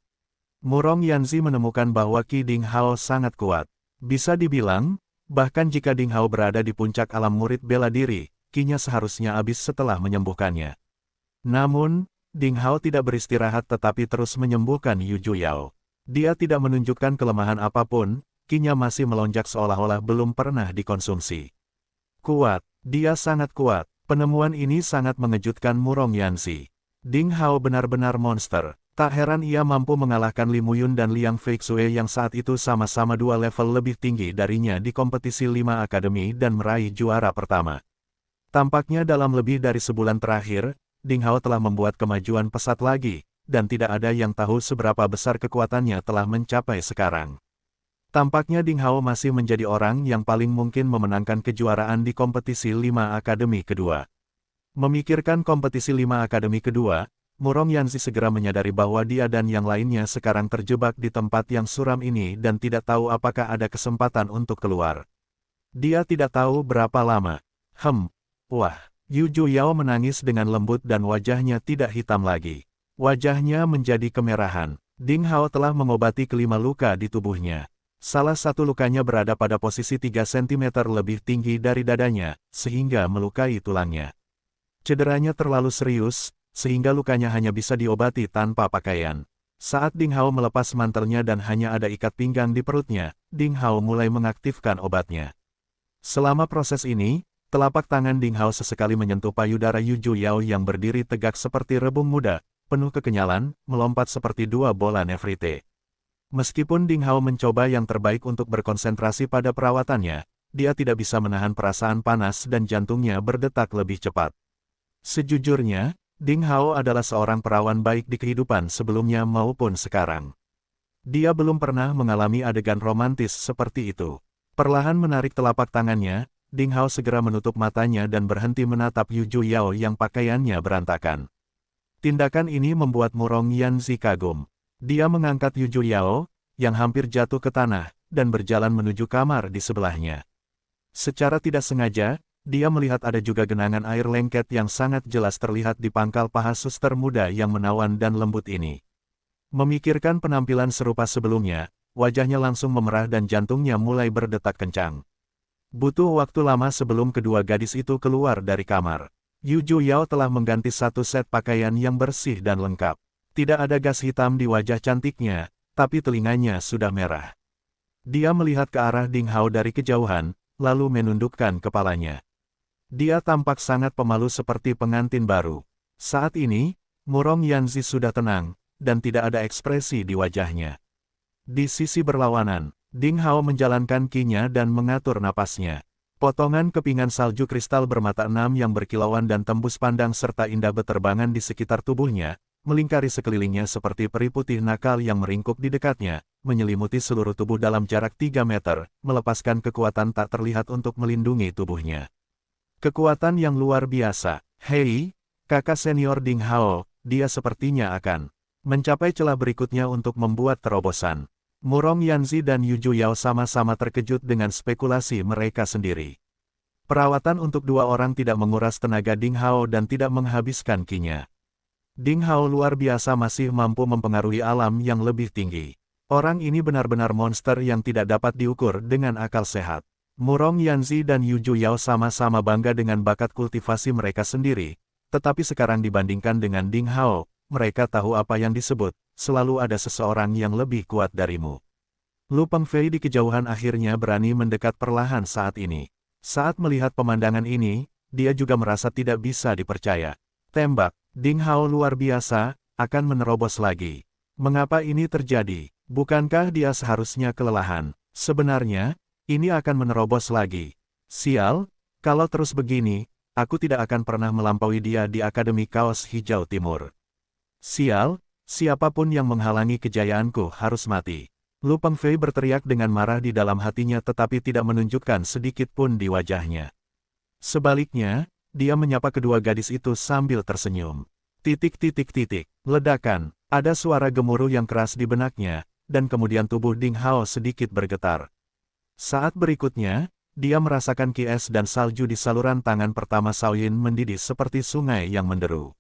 Murong Yanzi menemukan bahwa Ki Ding Hao sangat kuat. Bisa dibilang, bahkan jika Ding Hao berada di puncak alam murid bela diri, ki-nya seharusnya habis setelah menyembuhkannya. Namun, Ding Hao tidak beristirahat tetapi terus menyembuhkan Yu Juyao. Dia tidak menunjukkan kelemahan apapun, ki-nya masih melonjak seolah-olah belum pernah dikonsumsi. Kuat, dia sangat kuat. Penemuan ini sangat mengejutkan Murong Yanzi. Ding Hao benar-benar monster. Tak heran ia mampu mengalahkan Li Muyun dan Liang Feixue yang saat itu sama-sama 2 level lebih tinggi darinya di kompetisi 5 akademi dan meraih juara pertama. Tampaknya dalam lebih dari sebulan terakhir, Ding Hao telah membuat kemajuan pesat lagi, dan tidak ada yang tahu seberapa besar kekuatannya telah mencapai sekarang. Tampaknya Ding Hao masih menjadi orang yang paling mungkin memenangkan kejuaraan di kompetisi 5 akademi kedua. Memikirkan kompetisi 5 akademi kedua, Murong Yanzi segera menyadari bahwa dia dan yang lainnya sekarang terjebak di tempat yang suram ini dan tidak tahu apakah ada kesempatan untuk keluar. Dia tidak tahu berapa lama. Wah, Yu Juyao menangis dengan lembut dan wajahnya tidak hitam lagi. Wajahnya menjadi kemerahan. Ding Hao telah mengobati kelima luka di tubuhnya. Salah satu lukanya berada pada posisi 3 cm lebih tinggi dari dadanya, sehingga melukai tulangnya. Cederanya terlalu serius, sehingga lukanya hanya bisa diobati tanpa pakaian. Saat Ding Hao melepas mantelnya dan hanya ada ikat pinggang di perutnya, Ding Hao mulai mengaktifkan obatnya. Selama proses ini, telapak tangan Ding Hao sesekali menyentuh payudara Yu Juyao yang berdiri tegak seperti rebung muda, penuh kekenyalan, melompat seperti 2 bola nefrite. Meskipun Ding Hao mencoba yang terbaik untuk berkonsentrasi pada perawatannya, dia tidak bisa menahan perasaan panas dan jantungnya berdetak lebih cepat. Sejujurnya, Ding Hao adalah seorang perawan baik di kehidupan sebelumnya maupun sekarang. Dia belum pernah mengalami adegan romantis seperti itu. Perlahan menarik telapak tangannya, Ding Hao segera menutup matanya dan berhenti menatap Yu Juyao yang pakaiannya berantakan. Tindakan ini membuat Murong Yanzi kagum. Dia mengangkat Yu Juyao, yang hampir jatuh ke tanah, dan berjalan menuju kamar di sebelahnya. Secara tidak sengaja, dia melihat ada juga genangan air lengket yang sangat jelas terlihat di pangkal paha suster muda yang menawan dan lembut ini. Memikirkan penampilan serupa sebelumnya, wajahnya langsung memerah dan jantungnya mulai berdetak kencang. Butuh waktu lama sebelum kedua gadis itu keluar dari kamar. Yu Juyao telah mengganti satu set pakaian yang bersih dan lengkap. Tidak ada gas hitam di wajah cantiknya, tapi telinganya sudah merah. Dia melihat ke arah Ding Hao dari kejauhan, lalu menundukkan kepalanya. Dia tampak sangat pemalu seperti pengantin baru. Saat ini, Murong Yanzi sudah tenang, dan tidak ada ekspresi di wajahnya. Di sisi berlawanan, Ding Hao menjalankan ki-nya dan mengatur napasnya. Potongan kepingan salju kristal bermata enam yang berkilauan dan tembus pandang serta indah beterbangan di sekitar tubuhnya, melingkari sekelilingnya seperti peri putih nakal yang meringkuk di dekatnya, menyelimuti seluruh tubuh dalam jarak 3 meter, melepaskan kekuatan tak terlihat untuk melindungi tubuhnya. Kekuatan yang luar biasa. Hei, kakak senior Ding Hao, dia sepertinya akan mencapai celah berikutnya untuk membuat terobosan. Murong Yanzi dan Yu Juyao sama-sama terkejut dengan spekulasi mereka sendiri. Perawatan untuk dua orang tidak menguras tenaga Ding Hao dan tidak menghabiskan ki-nya. Ding Hao luar biasa masih mampu mempengaruhi alam yang lebih tinggi. Orang ini benar-benar monster yang tidak dapat diukur dengan akal sehat. Murong Yanzi dan Yu Juyao sama-sama bangga dengan bakat kultivasi mereka sendiri, tetapi sekarang dibandingkan dengan Ding Hao, mereka tahu apa yang disebut, selalu ada seseorang yang lebih kuat darimu. Lu Pengfei di kejauhan akhirnya berani mendekat perlahan saat ini. Saat melihat pemandangan ini, dia juga merasa tidak bisa dipercaya. Tembak, Ding Hao luar biasa, akan menerobos lagi. Mengapa ini terjadi? Bukankah dia seharusnya kelelahan? Sebenarnya, ini akan menerobos lagi. Sial, kalau terus begini, aku tidak akan pernah melampaui dia di Akademi Kaos Hijau Timur. Sial, siapapun yang menghalangi kejayaanku harus mati. Lu Pengfei berteriak dengan marah di dalam hatinya tetapi tidak menunjukkan sedikit pun di wajahnya. Sebaliknya, dia menyapa kedua gadis itu sambil tersenyum. Ledakan, ada suara gemuruh yang keras di benaknya, dan kemudian tubuh Ding Hao sedikit bergetar. Saat berikutnya, dia merasakan ki es dan salju di saluran tangan pertama Shaoyin mendidih seperti sungai yang menderu.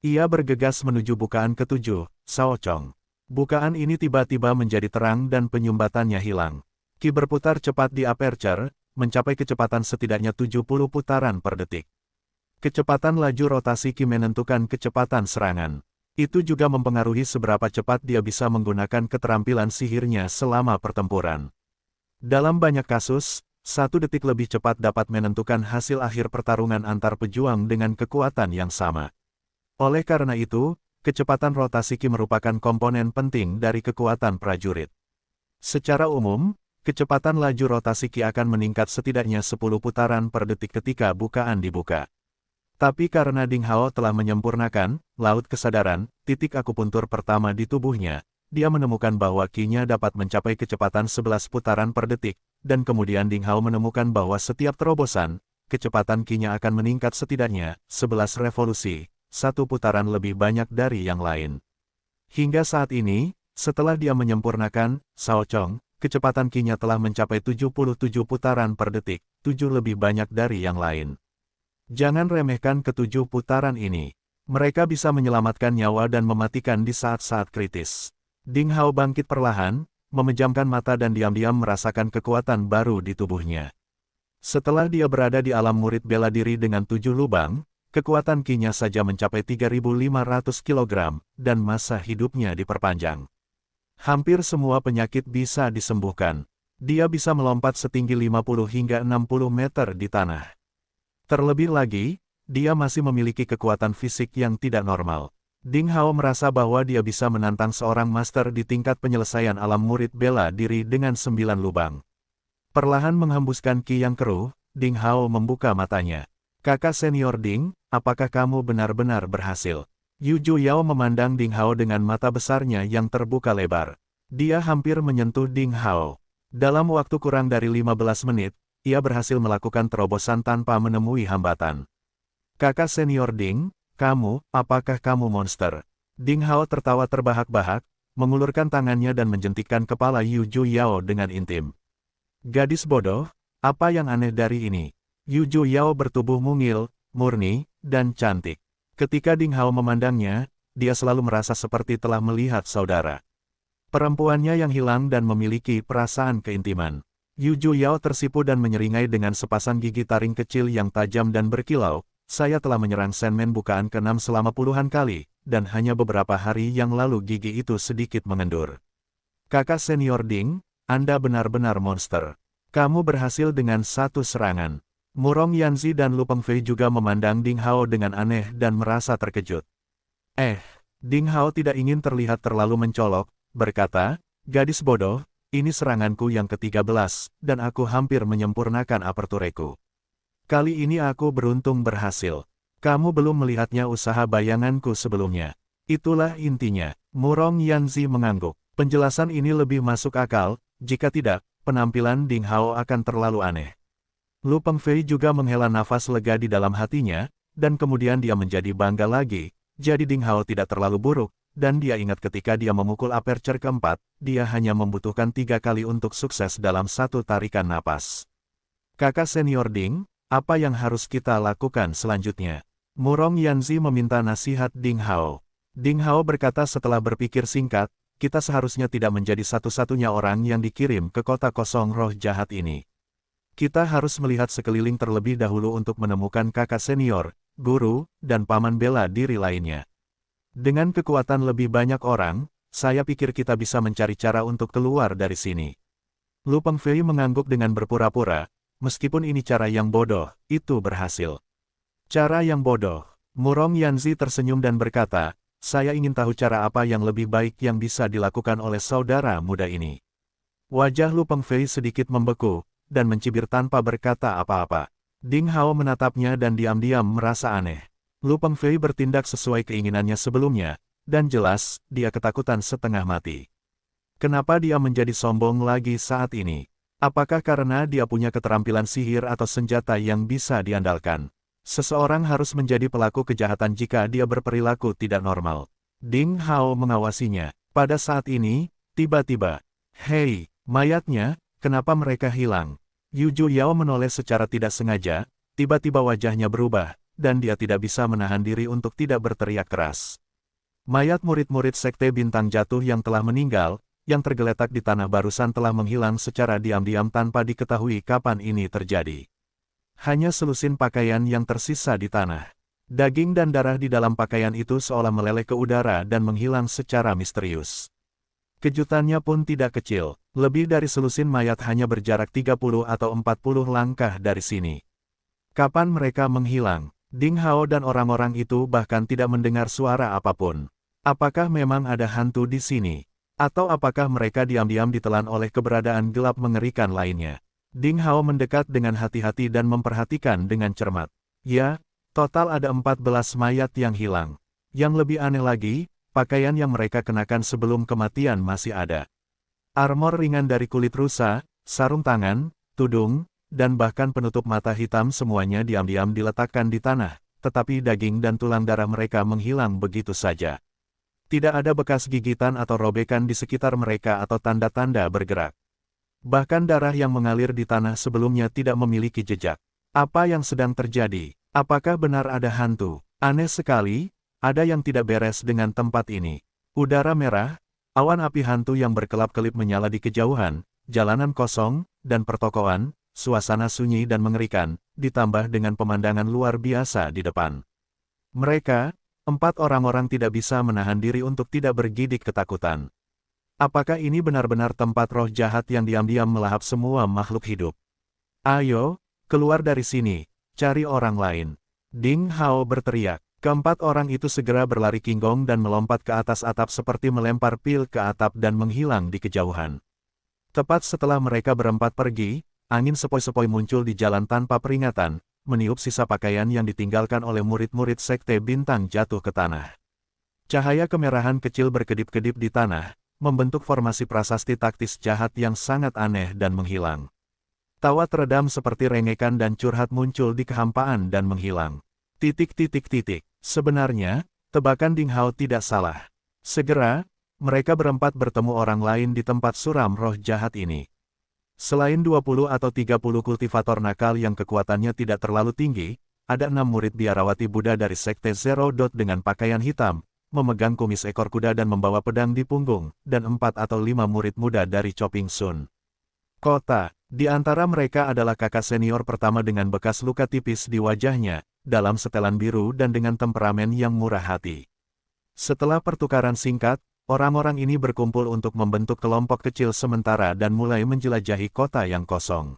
Ia bergegas menuju bukaan ketujuh, Shao Chong. Bukaan ini tiba-tiba menjadi terang dan penyumbatannya hilang. Ki berputar cepat di aperture, mencapai kecepatan setidaknya 70 putaran per detik. Kecepatan laju rotasi Ki menentukan kecepatan serangan. Itu juga mempengaruhi seberapa cepat dia bisa menggunakan keterampilan sihirnya selama pertempuran. Dalam banyak kasus, 1 detik lebih cepat dapat menentukan hasil akhir pertarungan antar pejuang dengan kekuatan yang sama. Oleh karena itu, kecepatan rotasi Ki merupakan komponen penting dari kekuatan prajurit. Secara umum, kecepatan laju rotasi Ki akan meningkat setidaknya 10 putaran per detik ketika bukaan dibuka. Tapi karena Ding Hao telah menyempurnakan laut kesadaran, titik akupuntur pertama di tubuhnya, dia menemukan bahwa Ki-nya dapat mencapai kecepatan 11 putaran per detik, dan kemudian Ding Hao menemukan bahwa setiap terobosan, kecepatan Ki-nya akan meningkat setidaknya 11 revolusi. 1 putaran lebih banyak dari yang lain. Hingga saat ini, setelah dia menyempurnakan Shao Chong, kecepatan Ki-nya telah mencapai 77 putaran per detik, 7 lebih banyak dari yang lain. Jangan remehkan ke-7 putaran ini. Mereka bisa menyelamatkan nyawa dan mematikan di saat-saat kritis. Ding Hao bangkit perlahan, memejamkan mata dan diam-diam merasakan kekuatan baru di tubuhnya. Setelah dia berada di alam murid bela diri dengan 7 lubang, kekuatan Ki-nya saja mencapai 3.500 kg, dan masa hidupnya diperpanjang. Hampir semua penyakit bisa disembuhkan. Dia bisa melompat setinggi 50 hingga 60 meter di tanah. Terlebih lagi, dia masih memiliki kekuatan fisik yang tidak normal. Ding Hao merasa bahwa dia bisa menantang seorang master di tingkat penyelesaian alam murid bela diri dengan 9 lubang. Perlahan menghembuskan Ki yang keruh, Ding Hao membuka matanya. Kakak senior Ding, apakah kamu benar-benar berhasil? Yu Juyao memandang Ding Hao dengan mata besarnya yang terbuka lebar. Dia hampir menyentuh Ding Hao. Dalam waktu kurang dari 15 menit, ia berhasil melakukan terobosan tanpa menemui hambatan. Kakak senior Ding, apakah kamu monster? Ding Hao tertawa terbahak-bahak, mengulurkan tangannya dan menjentikkan kepala Yu Juyao dengan intim. Gadis bodoh, apa yang aneh dari ini? Yu Juyao bertubuh mungil, murni, dan cantik. Ketika Ding Hao memandangnya, dia selalu merasa seperti telah melihat saudara perempuannya yang hilang dan memiliki perasaan keintiman. Yu Juyao tersipu dan menyeringai dengan sepasang gigi taring kecil yang tajam dan berkilau. Saya telah menyerang Sandman bukaan ke-6 selama puluhan kali, dan hanya beberapa hari yang lalu gigi itu sedikit mengendur. Kakak senior Ding, Anda benar-benar monster. Kamu berhasil dengan 1 serangan. Murong Yanzi dan Lu Pengfei juga memandang Ding Hao dengan aneh dan merasa terkejut. Ding Hao tidak ingin terlihat terlalu mencolok, berkata, gadis bodoh, ini seranganku yang ke-13, dan aku hampir menyempurnakan apertureku. Kali ini aku beruntung berhasil. Kamu belum melihatnya usaha bayanganku sebelumnya. Itulah intinya. Murong Yanzi mengangguk. Penjelasan ini lebih masuk akal, jika tidak, penampilan Ding Hao akan terlalu aneh. Lu Pengfei juga menghela nafas lega di dalam hatinya, dan kemudian dia menjadi bangga lagi, jadi Ding Hao tidak terlalu buruk, dan dia ingat ketika dia memukul aperture keempat, dia hanya membutuhkan 3 kali untuk sukses dalam satu tarikan napas. Kakak senior Ding, apa yang harus kita lakukan selanjutnya? Murong Yanzi meminta nasihat Ding Hao. Ding Hao berkata setelah berpikir singkat, kita seharusnya tidak menjadi satu-satunya orang yang dikirim ke kota kosong roh jahat ini. Kita harus melihat sekeliling terlebih dahulu untuk menemukan kakak senior, guru, dan paman bela diri lainnya. Dengan kekuatan lebih banyak orang, saya pikir kita bisa mencari cara untuk keluar dari sini. Lu Pengfei mengangguk dengan berpura-pura, meskipun ini cara yang bodoh, itu berhasil. Cara yang bodoh. Murong Yanzi tersenyum dan berkata, saya ingin tahu cara apa yang lebih baik yang bisa dilakukan oleh saudara muda ini. Wajah Lu Pengfei sedikit membeku, dan mencibir tanpa berkata apa-apa. Ding Hao menatapnya dan diam-diam merasa aneh. Lu Pengfei bertindak sesuai keinginannya sebelumnya, dan jelas, dia ketakutan setengah mati. Kenapa dia menjadi sombong lagi saat ini? Apakah karena dia punya keterampilan sihir atau senjata yang bisa diandalkan? Seseorang harus menjadi pelaku kejahatan jika dia berperilaku tidak normal. Ding Hao mengawasinya. Pada saat ini, tiba-tiba, hei, mayatnya, kenapa mereka hilang? Yu Yao menoleh secara tidak sengaja, tiba-tiba wajahnya berubah, dan dia tidak bisa menahan diri untuk tidak berteriak keras. Mayat murid-murid Sekte Bintang Jatuh yang telah meninggal, yang tergeletak di tanah barusan telah menghilang secara diam-diam tanpa diketahui kapan ini terjadi. Hanya selusin pakaian yang tersisa di tanah. Daging dan darah di dalam pakaian itu seolah meleleh ke udara dan menghilang secara misterius. Kejutannya pun tidak kecil, lebih dari selusin mayat hanya berjarak 30 atau 40 langkah dari sini. Kapan mereka menghilang? Ding Hao dan orang-orang itu bahkan tidak mendengar suara apapun. Apakah memang ada hantu di sini? Atau apakah mereka diam-diam ditelan oleh keberadaan gelap mengerikan lainnya? Ding Hao mendekat dengan hati-hati dan memperhatikan dengan cermat. Ya, total ada 14 mayat yang hilang. Yang lebih aneh lagi, pakaian yang mereka kenakan sebelum kematian masih ada. Armor ringan dari kulit rusa, sarung tangan, tudung, dan bahkan penutup mata hitam semuanya diam-diam diletakkan di tanah, tetapi daging dan tulang darah mereka menghilang begitu saja. Tidak ada bekas gigitan atau robekan di sekitar mereka atau tanda-tanda bergerak. Bahkan darah yang mengalir di tanah sebelumnya tidak memiliki jejak. Apa yang sedang terjadi? Apakah benar ada hantu? Aneh sekali, ada yang tidak beres dengan tempat ini. Udara merah, awan api hantu yang berkelap-kelip menyala di kejauhan, jalanan kosong, dan pertokoan, suasana sunyi dan mengerikan, ditambah dengan pemandangan luar biasa di depan. Mereka, 4 orang-orang tidak bisa menahan diri untuk tidak bergidik ketakutan. Apakah ini benar-benar tempat roh jahat yang diam-diam melahap semua makhluk hidup? Ayo, keluar dari sini, cari orang lain. Ding Hao berteriak. Keempat orang itu segera berlari kinggong dan melompat ke atas atap seperti melempar pil ke atap dan menghilang di kejauhan. Tepat setelah mereka berempat pergi, angin sepoi-sepoi muncul di jalan tanpa peringatan, meniup sisa pakaian yang ditinggalkan oleh murid-murid Sekte Bintang jatuh ke tanah. Cahaya kemerahan kecil berkedip-kedip di tanah, membentuk formasi prasasti taktis jahat yang sangat aneh dan menghilang. Tawa teredam seperti rengekan dan curhat muncul di kehampaan dan menghilang. Sebenarnya, tebakan Ding Hao tidak salah. Segera, mereka berempat bertemu orang lain di tempat suram roh jahat ini. Selain 20 atau 30 kultivator nakal yang kekuatannya tidak terlalu tinggi, ada 6 murid biarawati Buddha dari Sekte Zero Dot dengan pakaian hitam, memegang kumis ekor kuda dan membawa pedang di punggung, dan 4 atau 5 murid muda dari Choping Sun. Kota, di antara mereka adalah kakak senior pertama dengan bekas luka tipis di wajahnya, dalam setelan biru dan dengan temperamen yang murah hati. Setelah pertukaran singkat, orang-orang ini berkumpul untuk membentuk kelompok kecil sementara dan mulai menjelajahi kota yang kosong.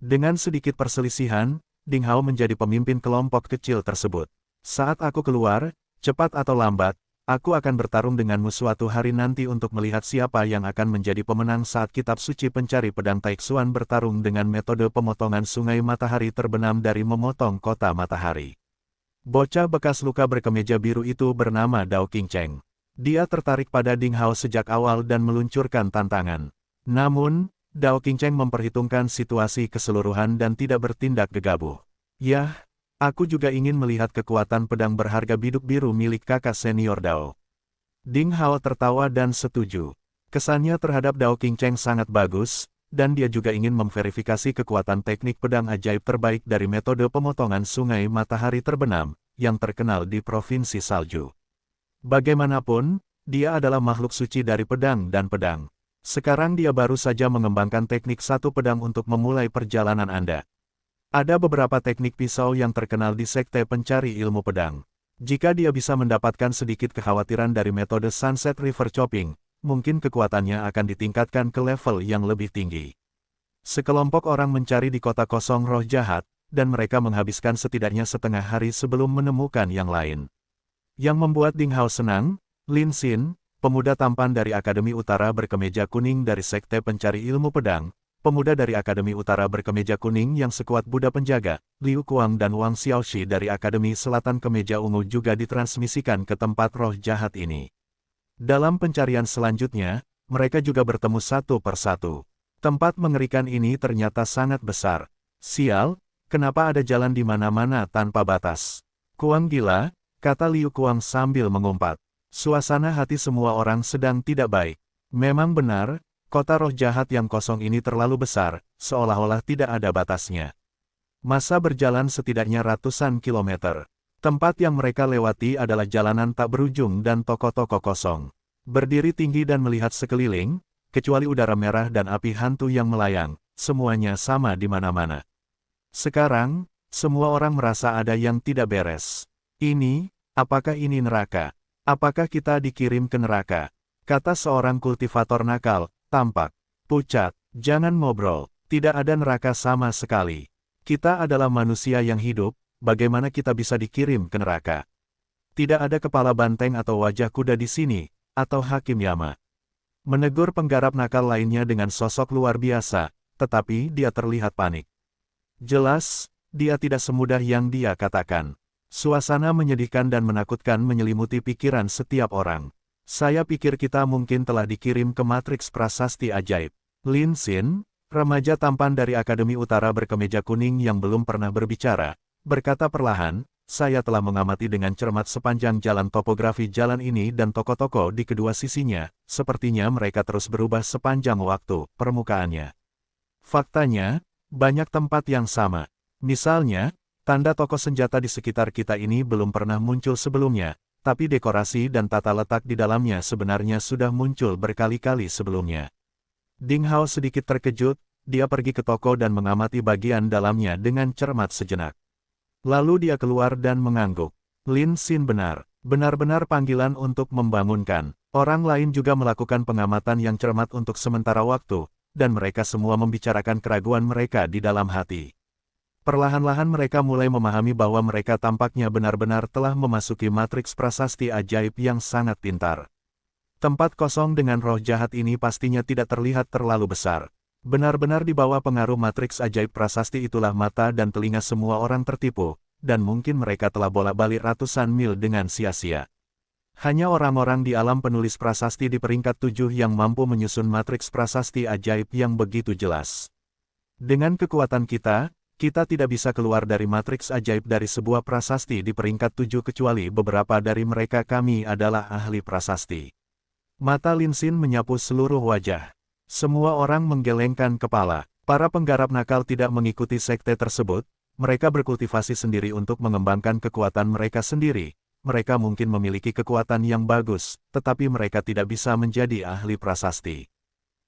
Dengan sedikit perselisihan, Ding Hao menjadi pemimpin kelompok kecil tersebut. Saat aku keluar, cepat atau lambat, Aku akan bertarung denganmu suatu hari nanti untuk melihat siapa yang akan menjadi pemenang saat kitab suci pencari pedang Taixuan bertarung dengan metode pemotongan sungai matahari terbenam dari memotong kota matahari. Bocah bekas luka berkemeja biru itu bernama Dao Qingcheng. Dia tertarik pada Ding Hao sejak awal dan meluncurkan tantangan. Namun, Dao Qingcheng memperhitungkan situasi keseluruhan dan tidak bertindak gegabah. Yah, aku juga ingin melihat kekuatan pedang berharga biduk biru milik kakak senior Dao. Ding Hao tertawa dan setuju. Kesannya terhadap Dao Qingcheng sangat bagus, dan dia juga ingin memverifikasi kekuatan teknik pedang ajaib terbaik dari metode pemotongan sungai matahari terbenam, yang terkenal di Provinsi Salju. Bagaimanapun, dia adalah makhluk suci dari pedang dan pedang. Sekarang dia baru saja mengembangkan teknik satu pedang untuk memulai perjalanan Anda. Ada beberapa teknik pisau yang terkenal di Sekte Pencari Ilmu Pedang. Jika dia bisa mendapatkan sedikit kekhawatiran dari metode Sunset River Chopping, mungkin kekuatannya akan ditingkatkan ke level yang lebih tinggi. Sekelompok orang mencari di kota kosong roh jahat, dan mereka menghabiskan setidaknya setengah hari sebelum menemukan yang lain. Yang membuat Ding Hao senang, Lin Xin, pemuda tampan dari Akademi Utara berkemeja kuning dari Sekte Pencari Ilmu Pedang, pemuda dari Akademi Utara berkemeja kuning yang sekuat Buddha Penjaga, Liu Kuang dan Wang Xiaoxi dari Akademi Selatan Kemeja Ungu juga ditransmisikan ke tempat roh jahat ini. Dalam pencarian selanjutnya, mereka juga bertemu satu persatu. Tempat mengerikan ini ternyata sangat besar. Sial, kenapa ada jalan di mana-mana tanpa batas? Kuang gila, kata Liu Kuang sambil mengumpat. Suasana hati semua orang sedang tidak baik. Memang benar, kota roh jahat yang kosong ini terlalu besar, seolah-olah tidak ada batasnya. Masa berjalan setidaknya ratusan kilometer. Tempat yang mereka lewati adalah jalanan tak berujung dan toko-toko kosong. Berdiri tinggi dan melihat sekeliling, kecuali udara merah dan api hantu yang melayang, semuanya sama di mana-mana. Sekarang, semua orang merasa ada yang tidak beres. Apakah ini neraka? Apakah kita dikirim ke neraka? Kata seorang kultivator nakal, tampak. Pucat, jangan ngobrol, tidak ada neraka sama sekali. Kita adalah manusia yang hidup, bagaimana kita bisa dikirim ke neraka? Tidak ada kepala banteng atau wajah kuda di sini, atau Hakim Yama. Menegur penggarap nakal lainnya dengan sosok luar biasa, tetapi dia terlihat panik. Jelas, dia tidak semudah yang dia katakan. Suasana menyedihkan dan menakutkan menyelimuti pikiran setiap orang. Saya pikir kita mungkin telah dikirim ke matriks prasasti ajaib. Lin Xin, remaja tampan dari Akademi Utara berkemeja kuning yang belum pernah berbicara, berkata perlahan, saya telah mengamati dengan cermat sepanjang jalan topografi jalan ini dan toko-toko di kedua sisinya, sepertinya mereka terus berubah sepanjang waktu, permukaannya. Faktanya, banyak tempat yang sama. Misalnya, tanda toko senjata di sekitar kita ini belum pernah muncul sebelumnya, tapi dekorasi dan tata letak di dalamnya sebenarnya sudah muncul berkali-kali sebelumnya. Ding Hao sedikit terkejut, dia pergi ke toko dan mengamati bagian dalamnya dengan cermat sejenak. Lalu dia keluar dan mengangguk. Lin Xin benar-benar panggilan untuk membangunkan. Orang lain juga melakukan pengamatan yang cermat untuk sementara waktu, dan mereka semua membicarakan keraguan mereka di dalam hati. Perlahan-lahan mereka mulai memahami bahwa mereka tampaknya benar-benar telah memasuki matriks prasasti ajaib yang sangat pintar. Tempat kosong dengan roh jahat ini pastinya tidak terlihat terlalu besar. Benar-benar di bawah pengaruh matriks ajaib prasasti itulah mata dan telinga semua orang tertipu, dan mungkin mereka telah bolak-balik ratusan mil dengan sia-sia. Hanya orang-orang di alam penulis prasasti di peringkat 7 yang mampu menyusun matriks prasasti ajaib yang begitu jelas. Dengan kekuatan kita tidak bisa keluar dari matriks ajaib dari sebuah prasasti di peringkat 7 kecuali beberapa dari mereka kami adalah ahli prasasti. Mata Lin Xin menyapu seluruh wajah. Semua orang menggelengkan kepala. Para penggarap nakal tidak mengikuti sekte tersebut, mereka berkultivasi sendiri untuk mengembangkan kekuatan mereka sendiri. Mereka mungkin memiliki kekuatan yang bagus, tetapi mereka tidak bisa menjadi ahli prasasti.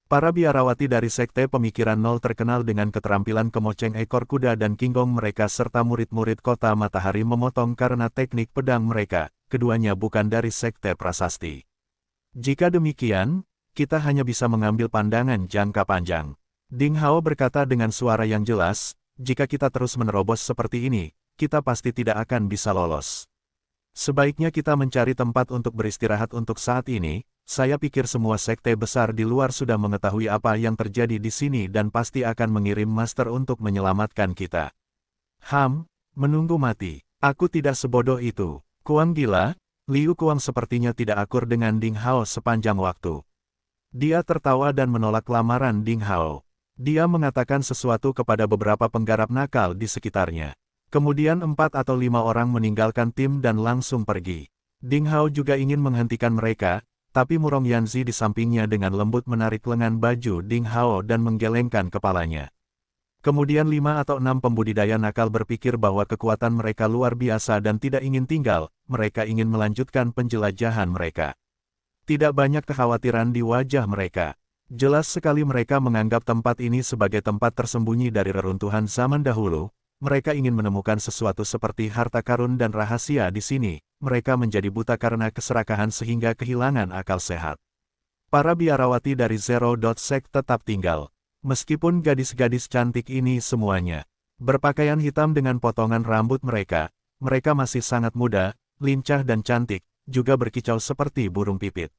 Para biarawati dari sekte pemikiran nol terkenal dengan keterampilan kemoceng ekor kuda dan kinggong mereka serta murid-murid kota matahari memotong karena teknik pedang mereka, keduanya bukan dari sekte prasasti. Jika demikian, kita hanya bisa mengambil pandangan jangka panjang. Ding Hao berkata dengan suara yang jelas, jika kita terus menerobos seperti ini, kita pasti tidak akan bisa lolos. Sebaiknya kita mencari tempat untuk beristirahat untuk saat ini. Saya pikir semua sekte besar di luar sudah mengetahui apa yang terjadi di sini dan pasti akan mengirim master untuk menyelamatkan kita. Menunggu mati. Aku tidak sebodoh itu. Kuang gila? Liu Kuang sepertinya tidak akur dengan Ding Hao sepanjang waktu. Dia tertawa dan menolak lamaran Ding Hao. Dia mengatakan sesuatu kepada beberapa penggarap nakal di sekitarnya. Kemudian 4 atau 5 orang meninggalkan tim dan langsung pergi. Ding Hao juga ingin menghentikan mereka, tapi Murong Yanzi di sampingnya dengan lembut menarik lengan baju Ding Hao dan menggelengkan kepalanya. Kemudian 5 atau 6 pembudidaya nakal berpikir bahwa kekuatan mereka luar biasa dan tidak ingin tinggal, mereka ingin melanjutkan penjelajahan mereka. Tidak banyak kekhawatiran di wajah mereka. Jelas sekali mereka menganggap tempat ini sebagai tempat tersembunyi dari reruntuhan zaman dahulu. Mereka ingin menemukan sesuatu seperti harta karun dan rahasia di sini. Mereka menjadi buta karena keserakahan sehingga kehilangan akal sehat. Para biarawati dari Zero Sect tetap tinggal. Meskipun gadis-gadis cantik ini semuanya berpakaian hitam dengan potongan rambut mereka masih sangat muda, lincah dan cantik, juga berkicau seperti burung pipit.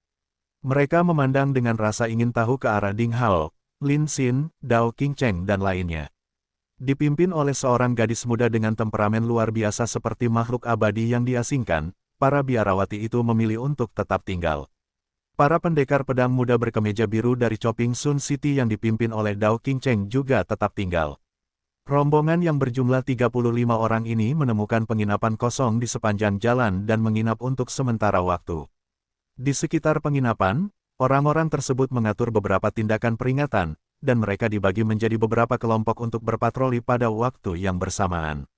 Mereka memandang dengan rasa ingin tahu ke arah Ding Hao, Lin Xin, Dao Qingcheng dan lainnya. Dipimpin oleh seorang gadis muda dengan temperamen luar biasa seperti makhluk abadi yang diasingkan, para biarawati itu memilih untuk tetap tinggal. Para pendekar pedang muda berkemeja biru dari Choping Sun City yang dipimpin oleh Dao Qingcheng juga tetap tinggal. Rombongan yang berjumlah 35 orang ini menemukan penginapan kosong di sepanjang jalan dan menginap untuk sementara waktu. Di sekitar penginapan, orang-orang tersebut mengatur beberapa tindakan peringatan, dan mereka dibagi menjadi beberapa kelompok untuk berpatroli pada waktu yang bersamaan.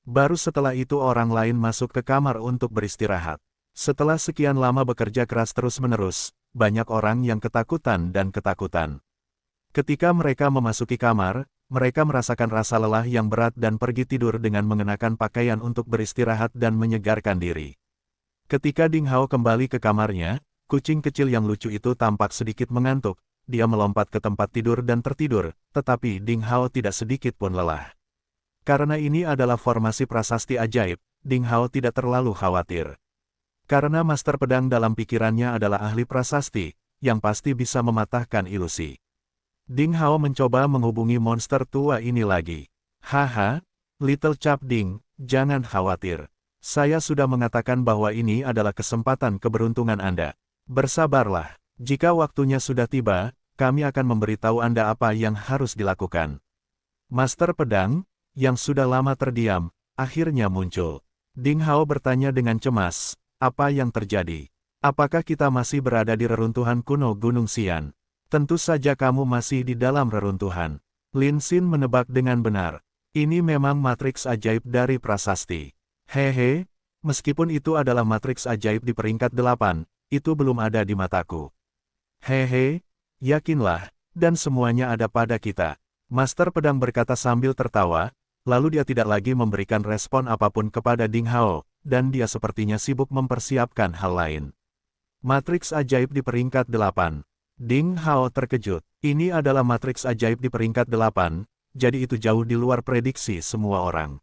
Baru setelah itu orang lain masuk ke kamar untuk beristirahat. Setelah sekian lama bekerja keras terus-menerus, banyak orang yang ketakutan dan ketakutan. Ketika mereka memasuki kamar, mereka merasakan rasa lelah yang berat dan pergi tidur dengan mengenakan pakaian untuk beristirahat dan menyegarkan diri. Ketika Ding Hao kembali ke kamarnya, kucing kecil yang lucu itu tampak sedikit mengantuk. Dia melompat ke tempat tidur dan tertidur, tetapi Ding Hao tidak sedikit pun lelah. Karena ini adalah formasi prasasti ajaib, Ding Hao tidak terlalu khawatir. Karena master pedang dalam pikirannya adalah ahli prasasti, yang pasti bisa mematahkan ilusi. Ding Hao mencoba menghubungi monster tua ini lagi. Haha, Little Chap Ding, jangan khawatir. Saya sudah mengatakan bahwa ini adalah kesempatan keberuntungan Anda. Bersabarlah. Jika waktunya sudah tiba, kami akan memberitahu Anda apa yang harus dilakukan. Master pedang, yang sudah lama terdiam, akhirnya muncul. Ding Hao bertanya dengan cemas, apa yang terjadi? Apakah kita masih berada di reruntuhan kuno Gunung Xian? Tentu saja kamu masih di dalam reruntuhan. Lin Xin menebak dengan benar. Ini memang matriks ajaib dari prasasti. Hehe, meskipun itu adalah matriks ajaib di peringkat 8, itu belum ada di mataku. Hehe, yakinlah, dan semuanya ada pada kita. Master pedang berkata sambil tertawa, lalu dia tidak lagi memberikan respon apapun kepada Ding Hao, dan dia sepertinya sibuk mempersiapkan hal lain. Matriks ajaib di peringkat 8. Ding Hao terkejut. Ini adalah matriks ajaib di peringkat 8, jadi itu jauh di luar prediksi semua orang.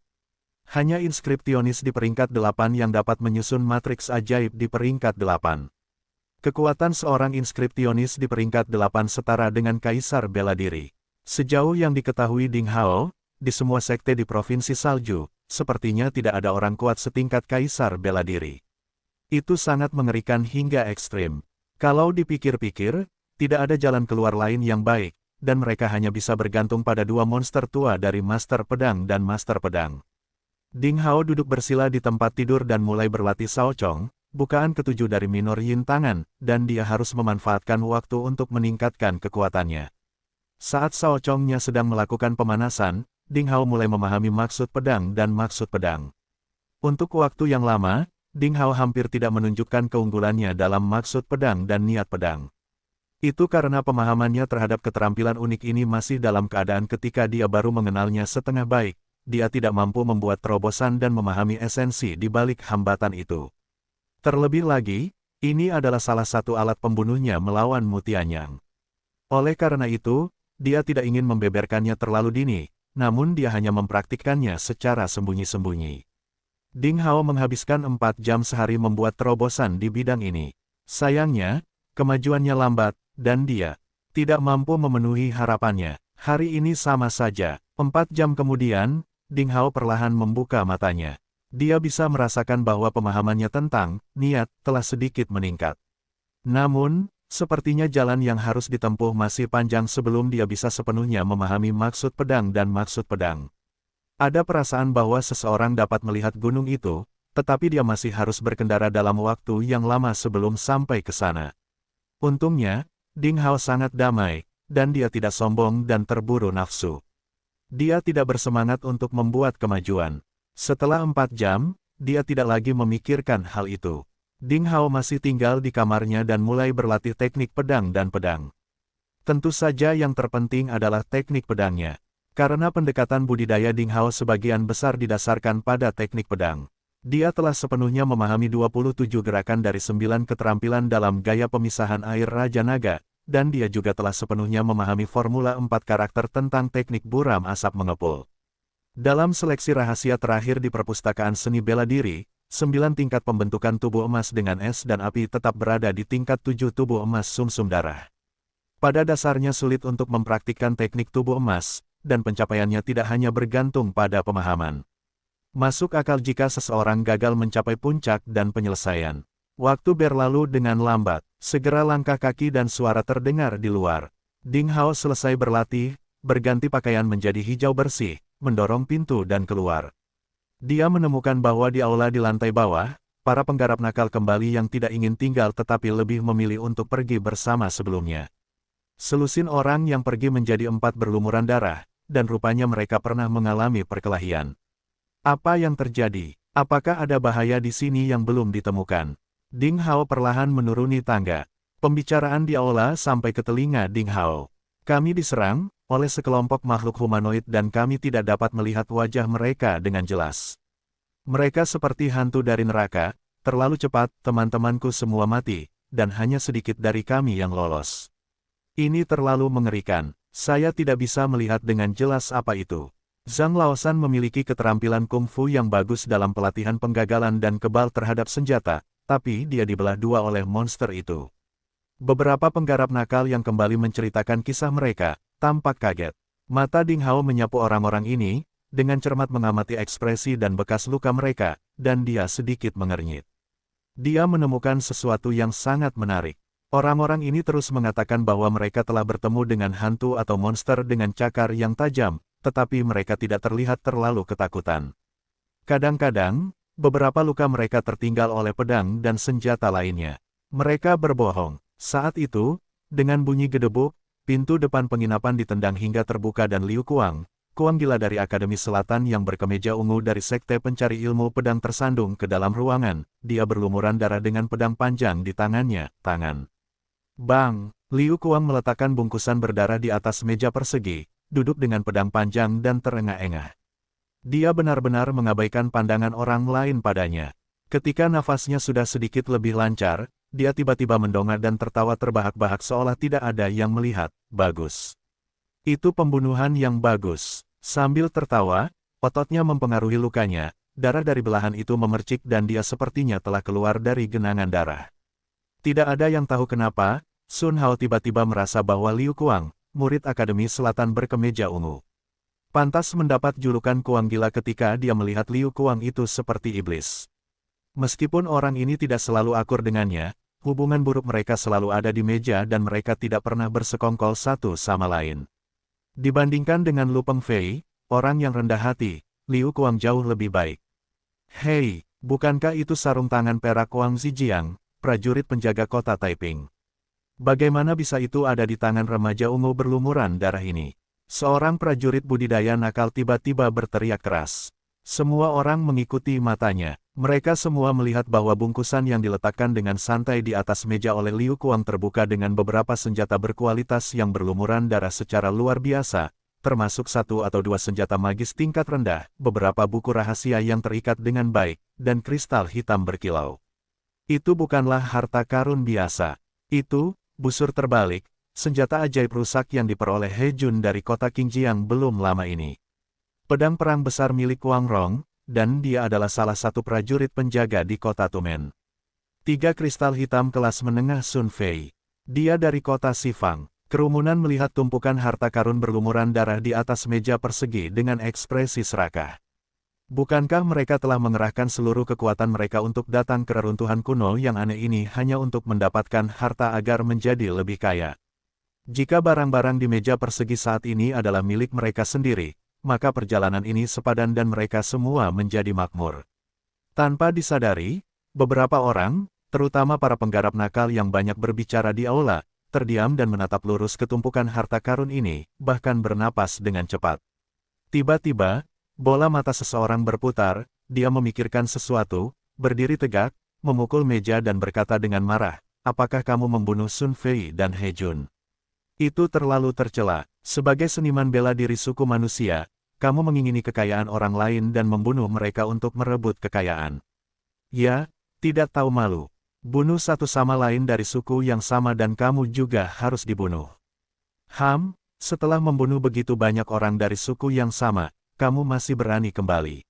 Hanya inskripsionis di peringkat 8 yang dapat menyusun matriks ajaib di peringkat 8. Kekuatan seorang inskripsionis di peringkat 8 setara dengan kaisar bela diri. Sejauh yang diketahui Ding Hao, di semua sekte di Provinsi Salju, sepertinya tidak ada orang kuat setingkat kaisar bela diri. Itu sangat mengerikan hingga ekstrim. Kalau dipikir-pikir, tidak ada jalan keluar lain yang baik, dan mereka hanya bisa bergantung pada dua monster tua dari Master Pedang dan Master Pedang. Ding Hao duduk bersila di tempat tidur dan mulai berlatih Sao Chong, bukaan ketujuh dari minor yin tangan, dan dia harus memanfaatkan waktu untuk meningkatkan kekuatannya. Saat Sao Chong-nya sedang melakukan pemanasan, Ding Hao mulai memahami maksud pedang dan maksud pedang. Untuk waktu yang lama, Ding Hao hampir tidak menunjukkan keunggulannya dalam maksud pedang dan niat pedang. Itu karena pemahamannya terhadap keterampilan unik ini masih dalam keadaan ketika dia baru mengenalnya setengah baik, dia tidak mampu membuat terobosan dan memahami esensi di balik hambatan itu. Terlebih lagi, ini adalah salah satu alat pembunuhnya melawan Mutianyang. Oleh karena itu, dia tidak ingin membeberkannya terlalu dini, namun dia hanya mempraktikkannya secara sembunyi-sembunyi. Ding Hao menghabiskan 4 jam sehari membuat terobosan di bidang ini. Sayangnya, kemajuannya lambat, dan dia tidak mampu memenuhi harapannya. Hari ini sama saja. 4 jam kemudian, Ding Hao perlahan membuka matanya. Dia bisa merasakan bahwa pemahamannya tentang niat telah sedikit meningkat. Namun, sepertinya jalan yang harus ditempuh masih panjang sebelum dia bisa sepenuhnya memahami maksud pedang dan maksud pedang. Ada perasaan bahwa seseorang dapat melihat gunung itu, tetapi dia masih harus berkendara dalam waktu yang lama sebelum sampai ke sana. Untungnya, Ding Hao sangat damai, dan dia tidak sombong dan terburu nafsu. Dia tidak bersemangat untuk membuat kemajuan. Setelah 4 jam, dia tidak lagi memikirkan hal itu. Ding Hao masih tinggal di kamarnya dan mulai berlatih teknik pedang dan pedang. Tentu saja yang terpenting adalah teknik pedangnya. Karena pendekatan budidaya Ding Hao sebagian besar didasarkan pada teknik pedang. Dia telah sepenuhnya memahami 27 gerakan dari 9 keterampilan dalam gaya pemisahan air Raja Naga, dan dia juga telah sepenuhnya memahami formula 4 karakter tentang teknik buram asap mengepul. Dalam seleksi rahasia terakhir di Perpustakaan Seni Bela Diri, 9 tingkat pembentukan tubuh emas dengan es dan api tetap berada di tingkat 7 tubuh emas sumsum darah. Pada dasarnya sulit untuk mempraktikkan teknik tubuh emas, dan pencapaiannya tidak hanya bergantung pada pemahaman. Masuk akal jika seseorang gagal mencapai puncak dan penyelesaian. Waktu berlalu dengan lambat, segera langkah kaki dan suara terdengar di luar. Ding Hao selesai berlatih, berganti pakaian menjadi hijau bersih, mendorong pintu dan keluar. Dia menemukan bahwa di aula di lantai bawah, para penggarap nakal kembali yang tidak ingin tinggal tetapi lebih memilih untuk pergi bersama sebelumnya. Selusin orang yang pergi menjadi 4 berlumuran darah, dan rupanya mereka pernah mengalami perkelahian. Apa yang terjadi? Apakah ada bahaya di sini yang belum ditemukan? Ding Hao perlahan menuruni tangga. Pembicaraan di aula sampai ke telinga Ding Hao. Kami diserang oleh sekelompok makhluk humanoid dan kami tidak dapat melihat wajah mereka dengan jelas. Mereka seperti hantu dari neraka, terlalu cepat, teman-temanku semua mati, dan hanya sedikit dari kami yang lolos. Ini terlalu mengerikan, saya tidak bisa melihat dengan jelas apa itu. Zhang Laosan memiliki keterampilan kungfu yang bagus dalam pelatihan penggagalan dan kebal terhadap senjata, tapi dia dibelah dua oleh monster itu. Beberapa penggarap nakal yang kembali menceritakan kisah mereka, tampak kaget. Mata Ding Hao menyapu orang-orang ini, dengan cermat mengamati ekspresi dan bekas luka mereka, dan dia sedikit mengernyit. Dia menemukan sesuatu yang sangat menarik. Orang-orang ini terus mengatakan bahwa mereka telah bertemu dengan hantu atau monster dengan cakar yang tajam, tetapi mereka tidak terlihat terlalu ketakutan. Kadang-kadang, beberapa luka mereka tertinggal oleh pedang dan senjata lainnya. Mereka berbohong. Saat itu, dengan bunyi gedebuk, pintu depan penginapan ditendang hingga terbuka dan Liu Kuang, Kuang gila dari Akademi Selatan yang berkemeja ungu dari Sekte Pencari Ilmu Pedang tersandung ke dalam ruangan. Dia berlumuran darah dengan pedang panjang di tangannya, tangan. Bang! Liu Kuang meletakkan bungkusan berdarah di atas meja persegi, duduk dengan pedang panjang dan terengah-engah. Dia benar-benar mengabaikan pandangan orang lain padanya. Ketika nafasnya sudah sedikit lebih lancar, dia tiba-tiba mendongak dan tertawa terbahak-bahak seolah tidak ada yang melihat. Bagus. Itu pembunuhan yang bagus. Sambil tertawa, ototnya mempengaruhi lukanya, darah dari belahan itu memercik dan dia sepertinya telah keluar dari genangan darah. Tidak ada yang tahu kenapa, Sun Hao tiba-tiba merasa bahwa Liu Kuang, murid Akademi Selatan berkemeja ungu, pantas mendapat julukan Kuang gila ketika dia melihat Liu Kuang itu seperti iblis. Meskipun orang ini tidak selalu akur dengannya, hubungan buruk mereka selalu ada di meja dan mereka tidak pernah bersekongkol satu sama lain. Dibandingkan dengan Lu Pengfei, orang yang rendah hati, Liu Kuang jauh lebih baik. Hei, bukankah itu sarung tangan perak Wang Zijiang, prajurit penjaga kota Taiping? Bagaimana bisa itu ada di tangan remaja ungu berlumuran darah ini? Seorang prajurit budidaya nakal tiba-tiba berteriak keras. Semua orang mengikuti matanya. Mereka semua melihat bahwa bungkusan yang diletakkan dengan santai di atas meja oleh Liu Kuang terbuka dengan beberapa senjata berkualitas yang berlumuran darah secara luar biasa, termasuk 1 atau 2 senjata magis tingkat rendah, beberapa buku rahasia yang terikat dengan baik, dan kristal hitam berkilau. Itu bukanlah harta karun biasa. Itu, busur terbalik, senjata ajaib rusak yang diperoleh He Jun dari kota Qingjiang belum lama ini. Pedang perang besar milik Wang Rong, dan dia adalah salah satu prajurit penjaga di kota Tumen. 3 kristal hitam kelas menengah Sun Fei. Dia dari kota Sifang. Kerumunan melihat tumpukan harta karun berlumuran darah di atas meja persegi dengan ekspresi serakah. Bukankah mereka telah mengerahkan seluruh kekuatan mereka untuk datang ke reruntuhan kuno yang aneh ini hanya untuk mendapatkan harta agar menjadi lebih kaya? Jika barang-barang di meja persegi saat ini adalah milik mereka sendiri, maka perjalanan ini sepadan dan mereka semua menjadi makmur. Tanpa disadari, beberapa orang, terutama para penggarap nakal yang banyak berbicara di aula, terdiam dan menatap lurus ke tumpukan harta karun ini, bahkan bernapas dengan cepat. Tiba-tiba, bola mata seseorang berputar, dia memikirkan sesuatu, berdiri tegak, memukul meja dan berkata dengan marah, "Apakah kamu membunuh Sun Fei dan He Jun? Itu terlalu tercela. Sebagai seniman bela diri suku manusia, kamu mengingini kekayaan orang lain dan membunuh mereka untuk merebut kekayaan. Ya, tidak tahu malu. Bunuh satu sama lain dari suku yang sama dan kamu juga harus dibunuh. Setelah membunuh begitu banyak orang dari suku yang sama, kamu masih berani kembali.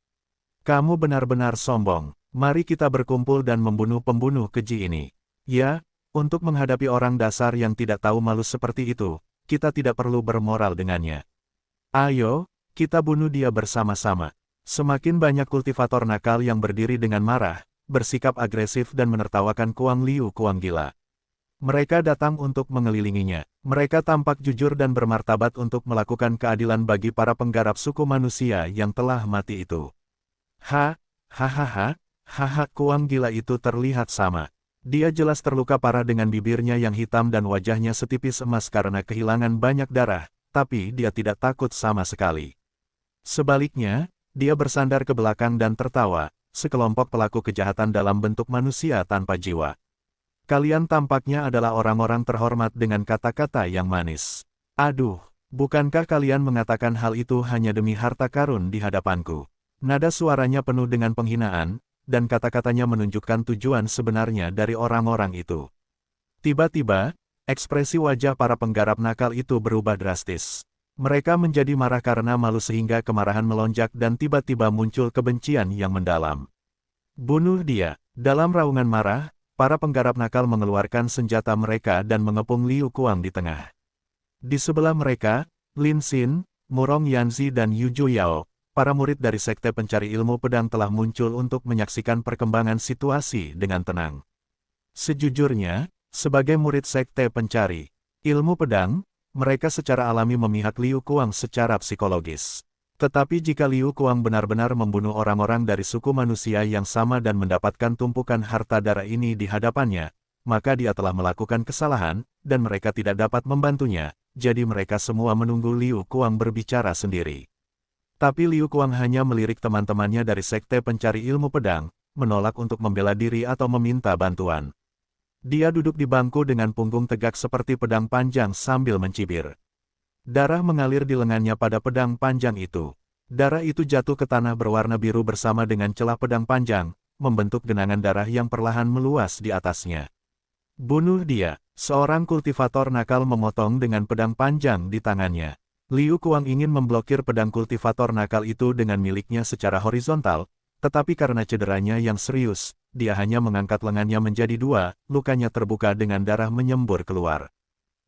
Kamu benar-benar sombong. Mari kita berkumpul dan membunuh pembunuh keji ini. Ya, untuk menghadapi orang dasar yang tidak tahu malu seperti itu, kita tidak perlu bermoral dengannya. Ayo, kita bunuh dia bersama-sama." Semakin banyak kultivator nakal yang berdiri dengan marah, bersikap agresif dan menertawakan Kuang Liu Kuang gila. Mereka datang untuk mengelilinginya. Mereka tampak jujur dan bermartabat untuk melakukan keadilan bagi para penggarap suku manusia yang telah mati itu. Hahaha, Kuang gila itu terlihat sama. Dia jelas terluka parah dengan bibirnya yang hitam dan wajahnya setipis emas karena kehilangan banyak darah, tapi dia tidak takut sama sekali. Sebaliknya, dia bersandar ke belakang dan tertawa, sekelompok pelaku kejahatan dalam bentuk manusia tanpa jiwa. Kalian tampaknya adalah orang-orang terhormat dengan kata-kata yang manis. Aduh, bukankah kalian mengatakan hal itu hanya demi harta karun di hadapanku? Nada suaranya penuh dengan penghinaan, dan kata-katanya menunjukkan tujuan sebenarnya dari orang-orang itu. Tiba-tiba, ekspresi wajah para penggarap nakal itu berubah drastis. Mereka menjadi marah karena malu sehingga kemarahan melonjak dan tiba-tiba muncul kebencian yang mendalam. Bunuh dia. Dalam raungan marah, para penggarap nakal mengeluarkan senjata mereka dan mengepung Liu Kuang di tengah. Di sebelah mereka, Lin Xin, Murong Yanzi dan Yu Juyao, para murid dari Sekte Pencari Ilmu Pedang telah muncul untuk menyaksikan perkembangan situasi dengan tenang. Sejujurnya, sebagai murid Sekte Pencari Ilmu Pedang, mereka secara alami memihak Liu Kuang secara psikologis. Tetapi jika Liu Kuang benar-benar membunuh orang-orang dari suku manusia yang sama dan mendapatkan tumpukan harta darah ini di hadapannya, maka dia telah melakukan kesalahan, dan mereka tidak dapat membantunya, jadi mereka semua menunggu Liu Kuang berbicara sendiri. Tapi Liu Kuang hanya melirik teman-temannya dari Sekte Pencari Ilmu Pedang, menolak untuk membela diri atau meminta bantuan. Dia duduk di bangku dengan punggung tegak seperti pedang panjang sambil mencibir. Darah mengalir di lengannya pada pedang panjang itu. Darah itu jatuh ke tanah berwarna biru bersama dengan celah pedang panjang, membentuk genangan darah yang perlahan meluas di atasnya. Bunuh dia. Seorang kultivator nakal memotong dengan pedang panjang di tangannya. Liu Kuang ingin memblokir pedang kultivator nakal itu dengan miliknya secara horizontal, tetapi karena cederanya yang serius, dia hanya mengangkat lengannya menjadi 2, lukanya terbuka dengan darah menyembur keluar.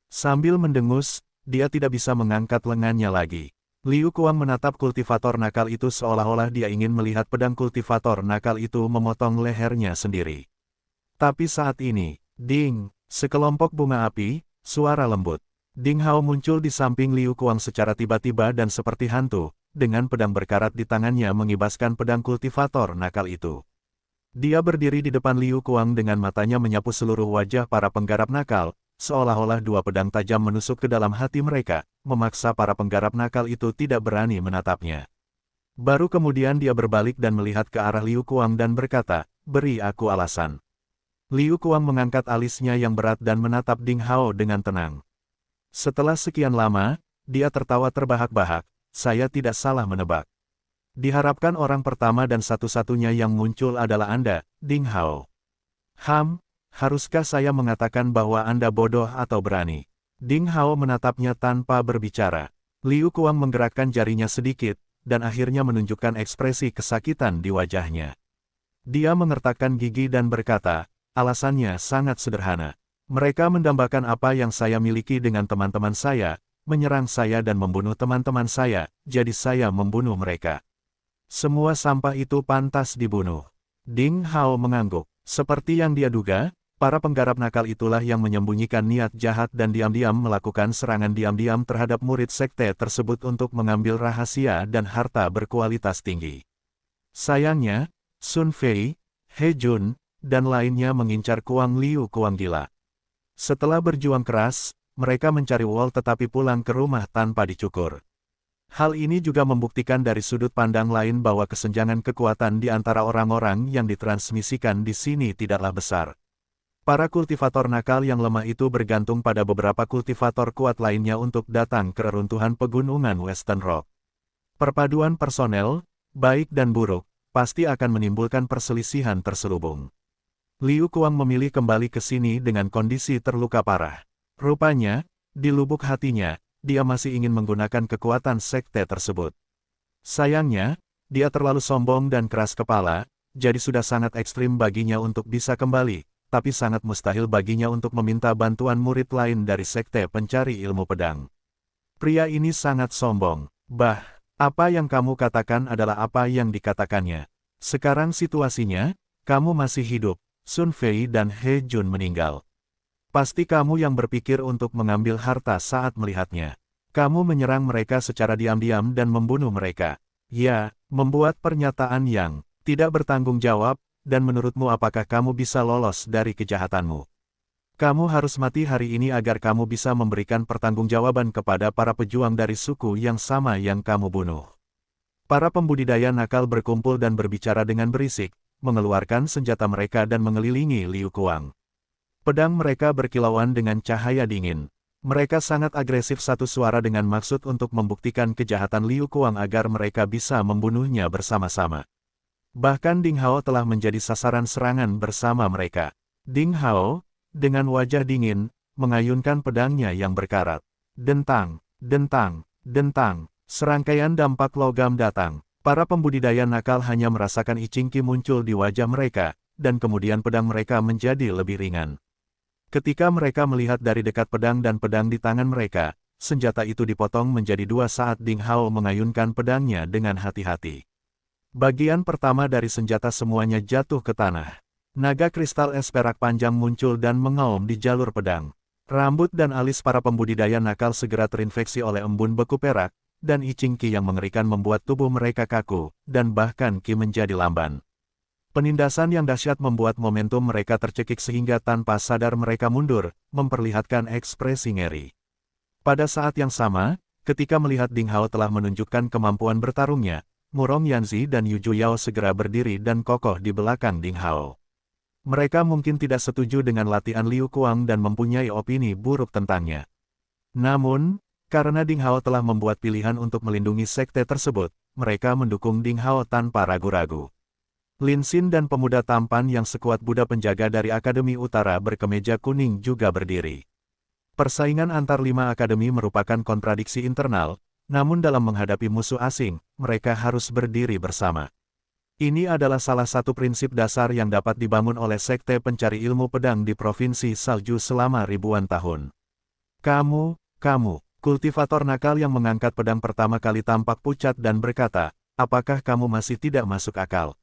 Sambil mendengus, dia tidak bisa mengangkat lengannya lagi. Liu Kuang menatap kultivator nakal itu seolah-olah dia ingin melihat pedang kultivator nakal itu memotong lehernya sendiri. Tapi saat ini, ding, sekelompok bunga api, suara lembut. Ding Hao muncul di samping Liu Kuang secara tiba-tiba dan seperti hantu, dengan pedang berkarat di tangannya mengibaskan pedang kultivator nakal itu. Dia berdiri di depan Liu Kuang dengan matanya menyapu seluruh wajah para penggarap nakal, seolah-olah 2 pedang tajam menusuk ke dalam hati mereka, memaksa para penggarap nakal itu tidak berani menatapnya. Baru kemudian dia berbalik dan melihat ke arah Liu Kuang dan berkata, "Beri aku alasan." Liu Kuang mengangkat alisnya yang berat dan menatap Ding Hao dengan tenang. Setelah sekian lama, dia tertawa terbahak-bahak, "Saya tidak salah menebak. Diharapkan orang pertama dan satu-satunya yang muncul adalah Anda, Ding Hao. Haruskah saya mengatakan bahwa Anda bodoh atau berani?" Ding Hao menatapnya tanpa berbicara. Liu Kuang menggerakkan jarinya sedikit, dan akhirnya menunjukkan ekspresi kesakitan di wajahnya. Dia mengertakkan gigi dan berkata, alasannya sangat sederhana. Mereka mendambakan apa yang saya miliki dengan teman-teman saya, menyerang saya dan membunuh teman-teman saya, jadi saya membunuh mereka. Semua sampah itu pantas dibunuh. Ding Hao mengangguk. Seperti yang dia duga, para penggarap nakal itulah yang menyembunyikan niat jahat dan diam-diam melakukan serangan diam-diam terhadap murid sekte tersebut untuk mengambil rahasia dan harta berkualitas tinggi. Sayangnya, Sun Fei, He Jun, dan lainnya mengincar Kuang Liu Kuang gila. Setelah berjuang keras, mereka mencari Wall tetapi pulang ke rumah tanpa dicukur. Hal ini juga membuktikan dari sudut pandang lain bahwa kesenjangan kekuatan di antara orang-orang yang ditransmisikan di sini tidaklah besar. Para kultivator nakal yang lemah itu bergantung pada beberapa kultivator kuat lainnya untuk datang ke reruntuhan pegunungan Western Rock. Perpaduan personel, baik dan buruk, pasti akan menimbulkan perselisihan terselubung. Liu Kuang memilih kembali ke sini dengan kondisi terluka parah. Rupanya, di lubuk hatinya, dia masih ingin menggunakan kekuatan sekte tersebut. Sayangnya, dia terlalu sombong dan keras kepala, jadi sudah sangat ekstrim baginya untuk bisa kembali, tapi sangat mustahil baginya untuk meminta bantuan murid lain dari sekte pencari ilmu pedang. Pria ini sangat sombong. Bah, apa yang kamu katakan adalah apa yang dikatakannya. Sekarang situasinya, kamu masih hidup, Sun Fei dan He Jun meninggal. Pasti kamu yang berpikir untuk mengambil harta saat melihatnya. Kamu menyerang mereka secara diam-diam dan membunuh mereka. Ya, membuat pernyataan yang tidak bertanggung jawab, dan menurutmu apakah kamu bisa lolos dari kejahatanmu? Kamu harus mati hari ini agar kamu bisa memberikan pertanggungjawaban kepada para pejuang dari suku yang sama yang kamu bunuh. Para pembudidaya nakal berkumpul dan berbicara dengan berisik, mengeluarkan senjata mereka dan mengelilingi Liu Kuang. Pedang mereka berkilauan dengan cahaya dingin. Mereka sangat agresif satu suara dengan maksud untuk membuktikan kejahatan Liu Kuang agar mereka bisa membunuhnya bersama-sama. Bahkan Ding Hao telah menjadi sasaran serangan bersama mereka. Ding Hao, dengan wajah dingin, mengayunkan pedangnya yang berkarat. Dentang, dentang, dentang, serangkaian dampak logam datang. Para pembudidaya nakal hanya merasakan icingki muncul di wajah mereka, dan kemudian pedang mereka menjadi lebih ringan. Ketika mereka melihat dari dekat pedang dan pedang di tangan mereka, senjata itu dipotong menjadi dua saat Ding Hao mengayunkan pedangnya dengan hati-hati. Bagian pertama dari senjata semuanya jatuh ke tanah. Naga kristal es perak panjang muncul dan mengaum di jalur pedang. Rambut dan alis para pembudidaya nakal segera terinfeksi oleh embun beku perak, dan icing ki yang mengerikan membuat tubuh mereka kaku, dan bahkan ki menjadi lamban. Penindasan yang dahsyat membuat momentum mereka tercekik sehingga tanpa sadar mereka mundur, memperlihatkan ekspresi ngeri. Pada saat yang sama, ketika melihat Ding Hao telah menunjukkan kemampuan bertarungnya, Murong Yanzi dan Yu Juyao segera berdiri dan kokoh di belakang Ding Hao. Mereka mungkin tidak setuju dengan latihan Liu Kuang dan mempunyai opini buruk tentangnya. Namun, karena Ding Hao telah membuat pilihan untuk melindungi sekte tersebut, mereka mendukung Ding Hao tanpa ragu-ragu. Lin Xin dan pemuda tampan yang sekuat Buddha penjaga dari Akademi Utara berkemeja kuning juga berdiri. Persaingan antar 5 akademi merupakan kontradiksi internal, namun dalam menghadapi musuh asing, mereka harus berdiri bersama. Ini adalah salah satu prinsip dasar yang dapat dibangun oleh sekte pencari ilmu pedang di Provinsi Salju selama ribuan tahun. Kamu, kultivator nakal yang mengangkat pedang pertama kali tampak pucat dan berkata, apakah kamu masih tidak masuk akal?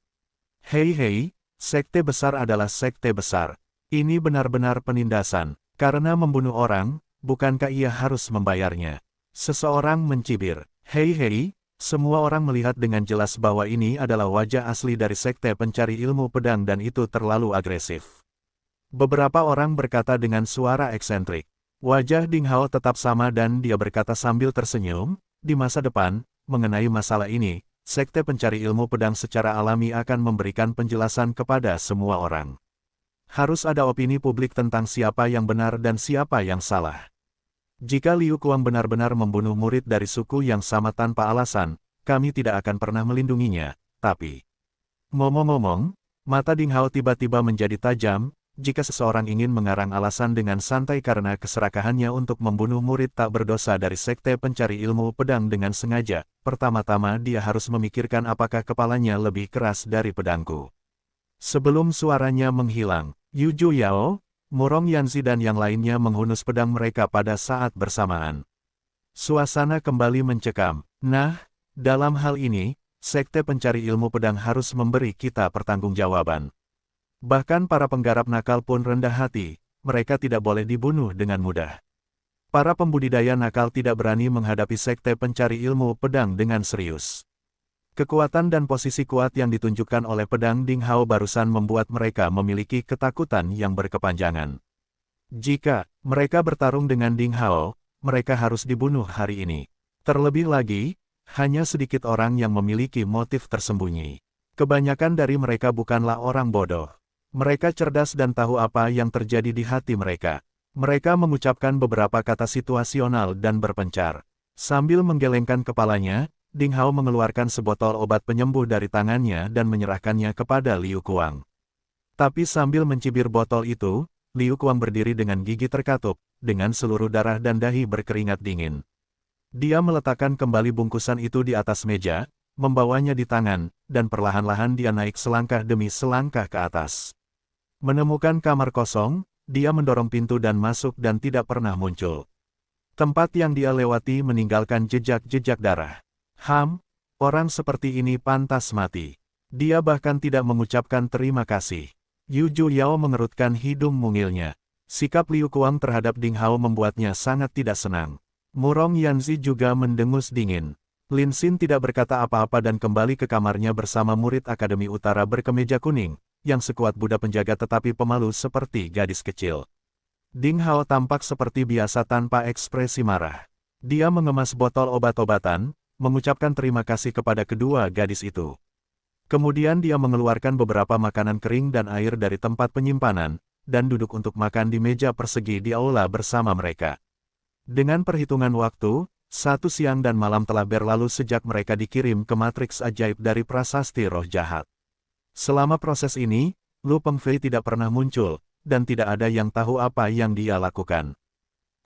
Hei, sekte besar adalah sekte besar. Ini benar-benar penindasan. Karena membunuh orang, bukankah ia harus membayarnya? Seseorang mencibir. Hei, semua orang melihat dengan jelas bahwa ini adalah wajah asli dari sekte pencari ilmu pedang dan itu terlalu agresif. Beberapa orang berkata dengan suara eksentrik. Wajah Ding Hao tetap sama dan dia berkata sambil tersenyum, di masa depan, mengenai masalah ini, sekte pencari ilmu pedang secara alami akan memberikan penjelasan kepada semua orang. Harus ada opini publik tentang siapa yang benar dan siapa yang salah. Jika Liu Kuang benar-benar membunuh murid dari suku yang sama tanpa alasan, kami tidak akan pernah melindunginya, tapi... Ngomong-ngomong, mata Ding Hao tiba-tiba menjadi tajam, jika seseorang ingin mengarang alasan dengan santai karena keserakahannya untuk membunuh murid tak berdosa dari Sekte Pencari Ilmu Pedang dengan sengaja, pertama-tama dia harus memikirkan apakah kepalanya lebih keras dari pedangku. Sebelum suaranya menghilang, Yu Yao, Murong Yanzi dan yang lainnya menghunus pedang mereka pada saat bersamaan. Suasana kembali mencekam. Nah, dalam hal ini, Sekte Pencari Ilmu Pedang harus memberi kita pertanggungjawaban. Bahkan para penggarap nakal pun rendah hati, mereka tidak boleh dibunuh dengan mudah. Para pembudidaya nakal tidak berani menghadapi Sekte Pencari Ilmu Pedang dengan serius. Kekuatan dan posisi kuat yang ditunjukkan oleh pedang Ding Hao barusan membuat mereka memiliki ketakutan yang berkepanjangan. Jika mereka bertarung dengan Ding Hao, mereka harus dibunuh hari ini. Terlebih lagi, hanya sedikit orang yang memiliki motif tersembunyi. Kebanyakan dari mereka bukanlah orang bodoh. Mereka cerdas dan tahu apa yang terjadi di hati mereka. Mereka mengucapkan beberapa kata situasional dan berpencar. Sambil menggelengkan kepalanya, Ding Hao mengeluarkan sebotol obat penyembuh dari tangannya dan menyerahkannya kepada Liu Kuang. Tapi sambil mencibir botol itu, Liu Kuang berdiri dengan gigi terkatup, dengan seluruh darah dan dahi berkeringat dingin. Dia meletakkan kembali bungkusan itu di atas meja, membawanya di tangan, dan perlahan-lahan dia naik selangkah demi selangkah ke atas. Menemukan kamar kosong, dia mendorong pintu dan masuk dan tidak pernah muncul. Tempat yang dia lewati meninggalkan jejak-jejak darah. Orang seperti ini pantas mati. Dia bahkan tidak mengucapkan terima kasih. Yu Yao mengerutkan hidung mungilnya. Sikap Liu Kuang terhadap Ding Hao membuatnya sangat tidak senang. Murong Yanzi juga mendengus dingin. Lin Xin tidak berkata apa-apa dan kembali ke kamarnya bersama murid Akademi Utara berkemeja kuning, yang sekuat Buddha penjaga tetapi pemalu seperti gadis kecil. Ding Hao tampak seperti biasa tanpa ekspresi marah. Dia mengemas botol obat-obatan, mengucapkan terima kasih kepada kedua gadis itu. Kemudian dia mengeluarkan beberapa makanan kering dan air dari tempat penyimpanan, dan duduk untuk makan di meja persegi di aula bersama mereka. Dengan perhitungan waktu, 1 siang dan malam telah berlalu sejak mereka dikirim ke matriks ajaib dari prasasti roh jahat. Selama proses ini, Lu Pengfei tidak pernah muncul, dan tidak ada yang tahu apa yang dia lakukan.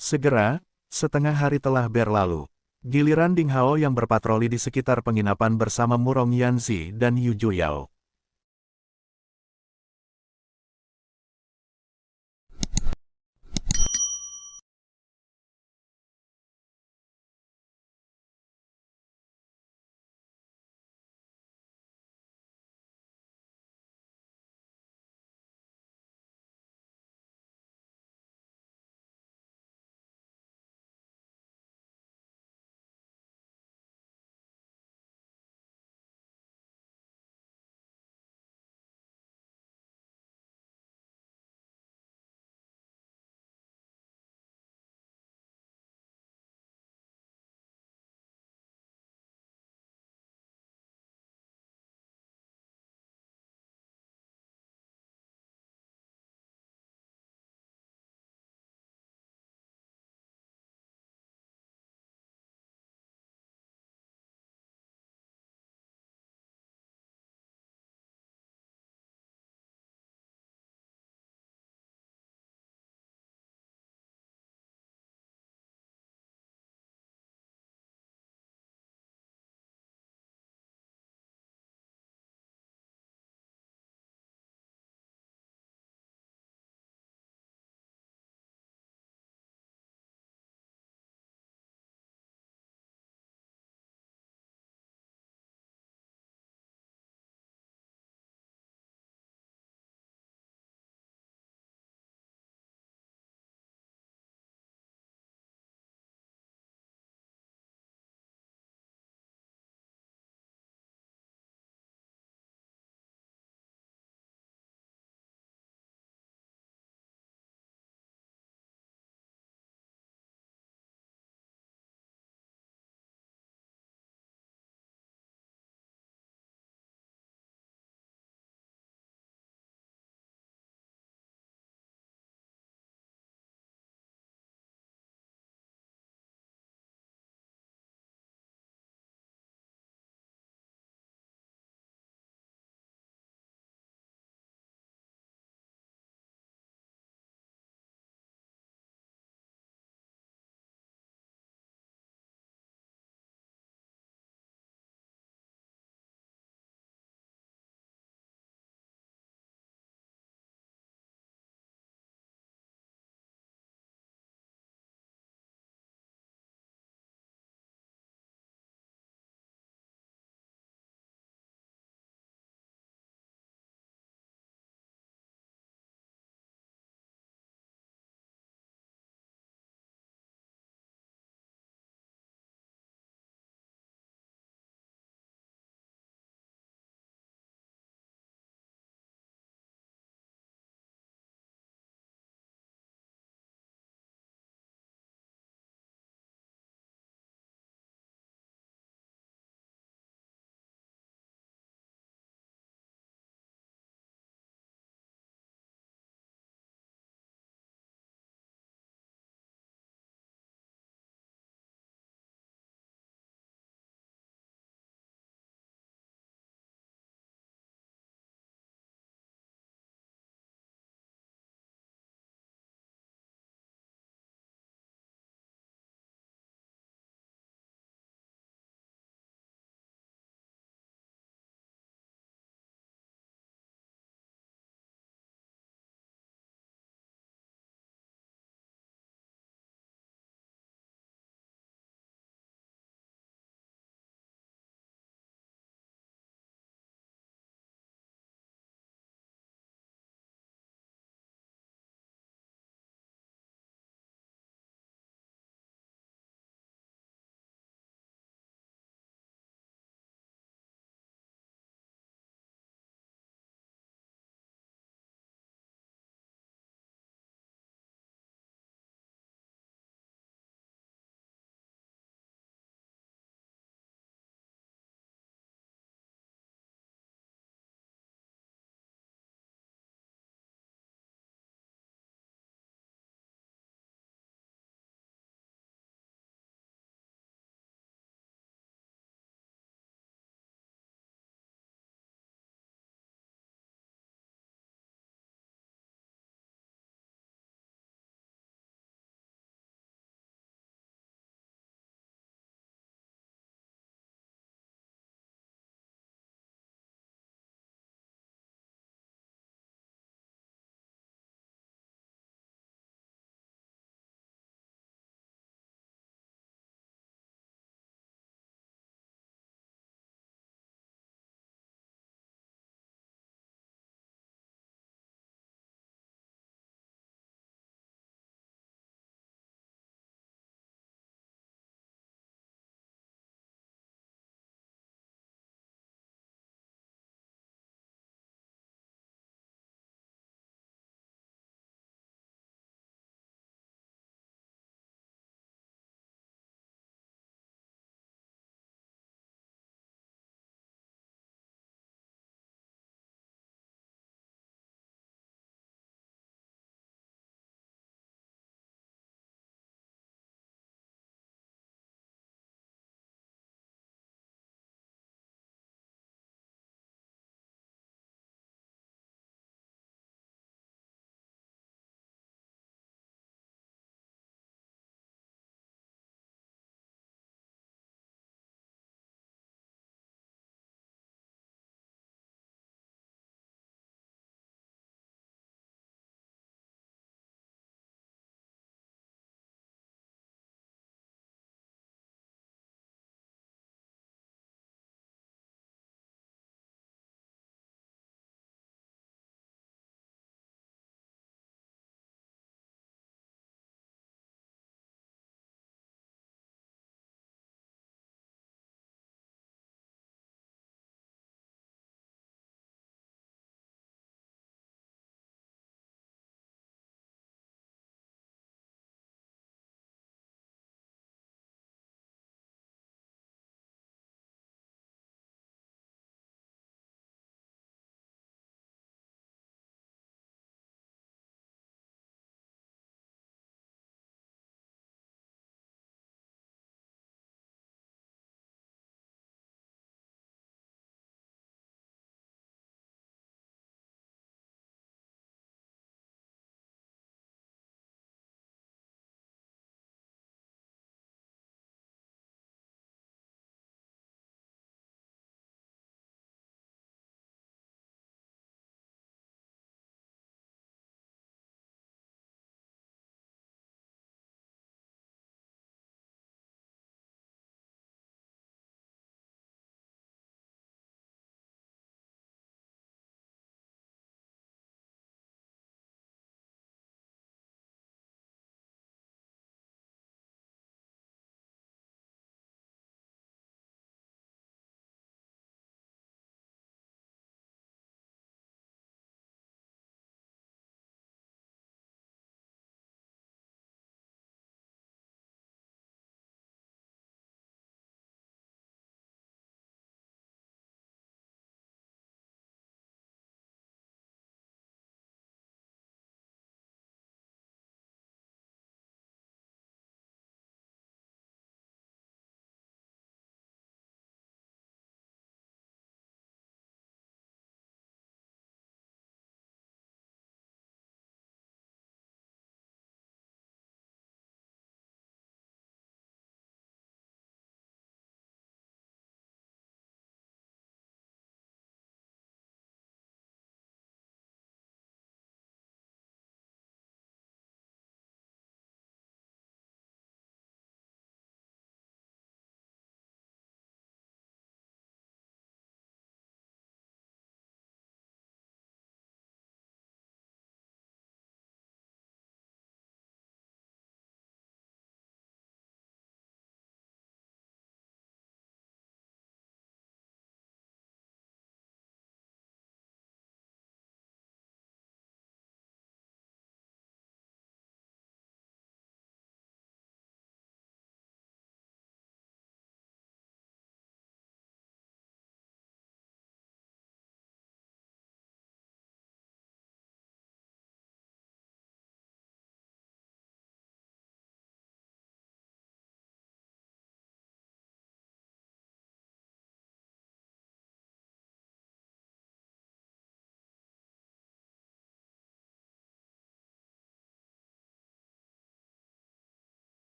Segera, setengah hari telah berlalu. Giliran Ding Hao yang berpatroli di sekitar penginapan bersama Murong Yanzi dan Yu Yao.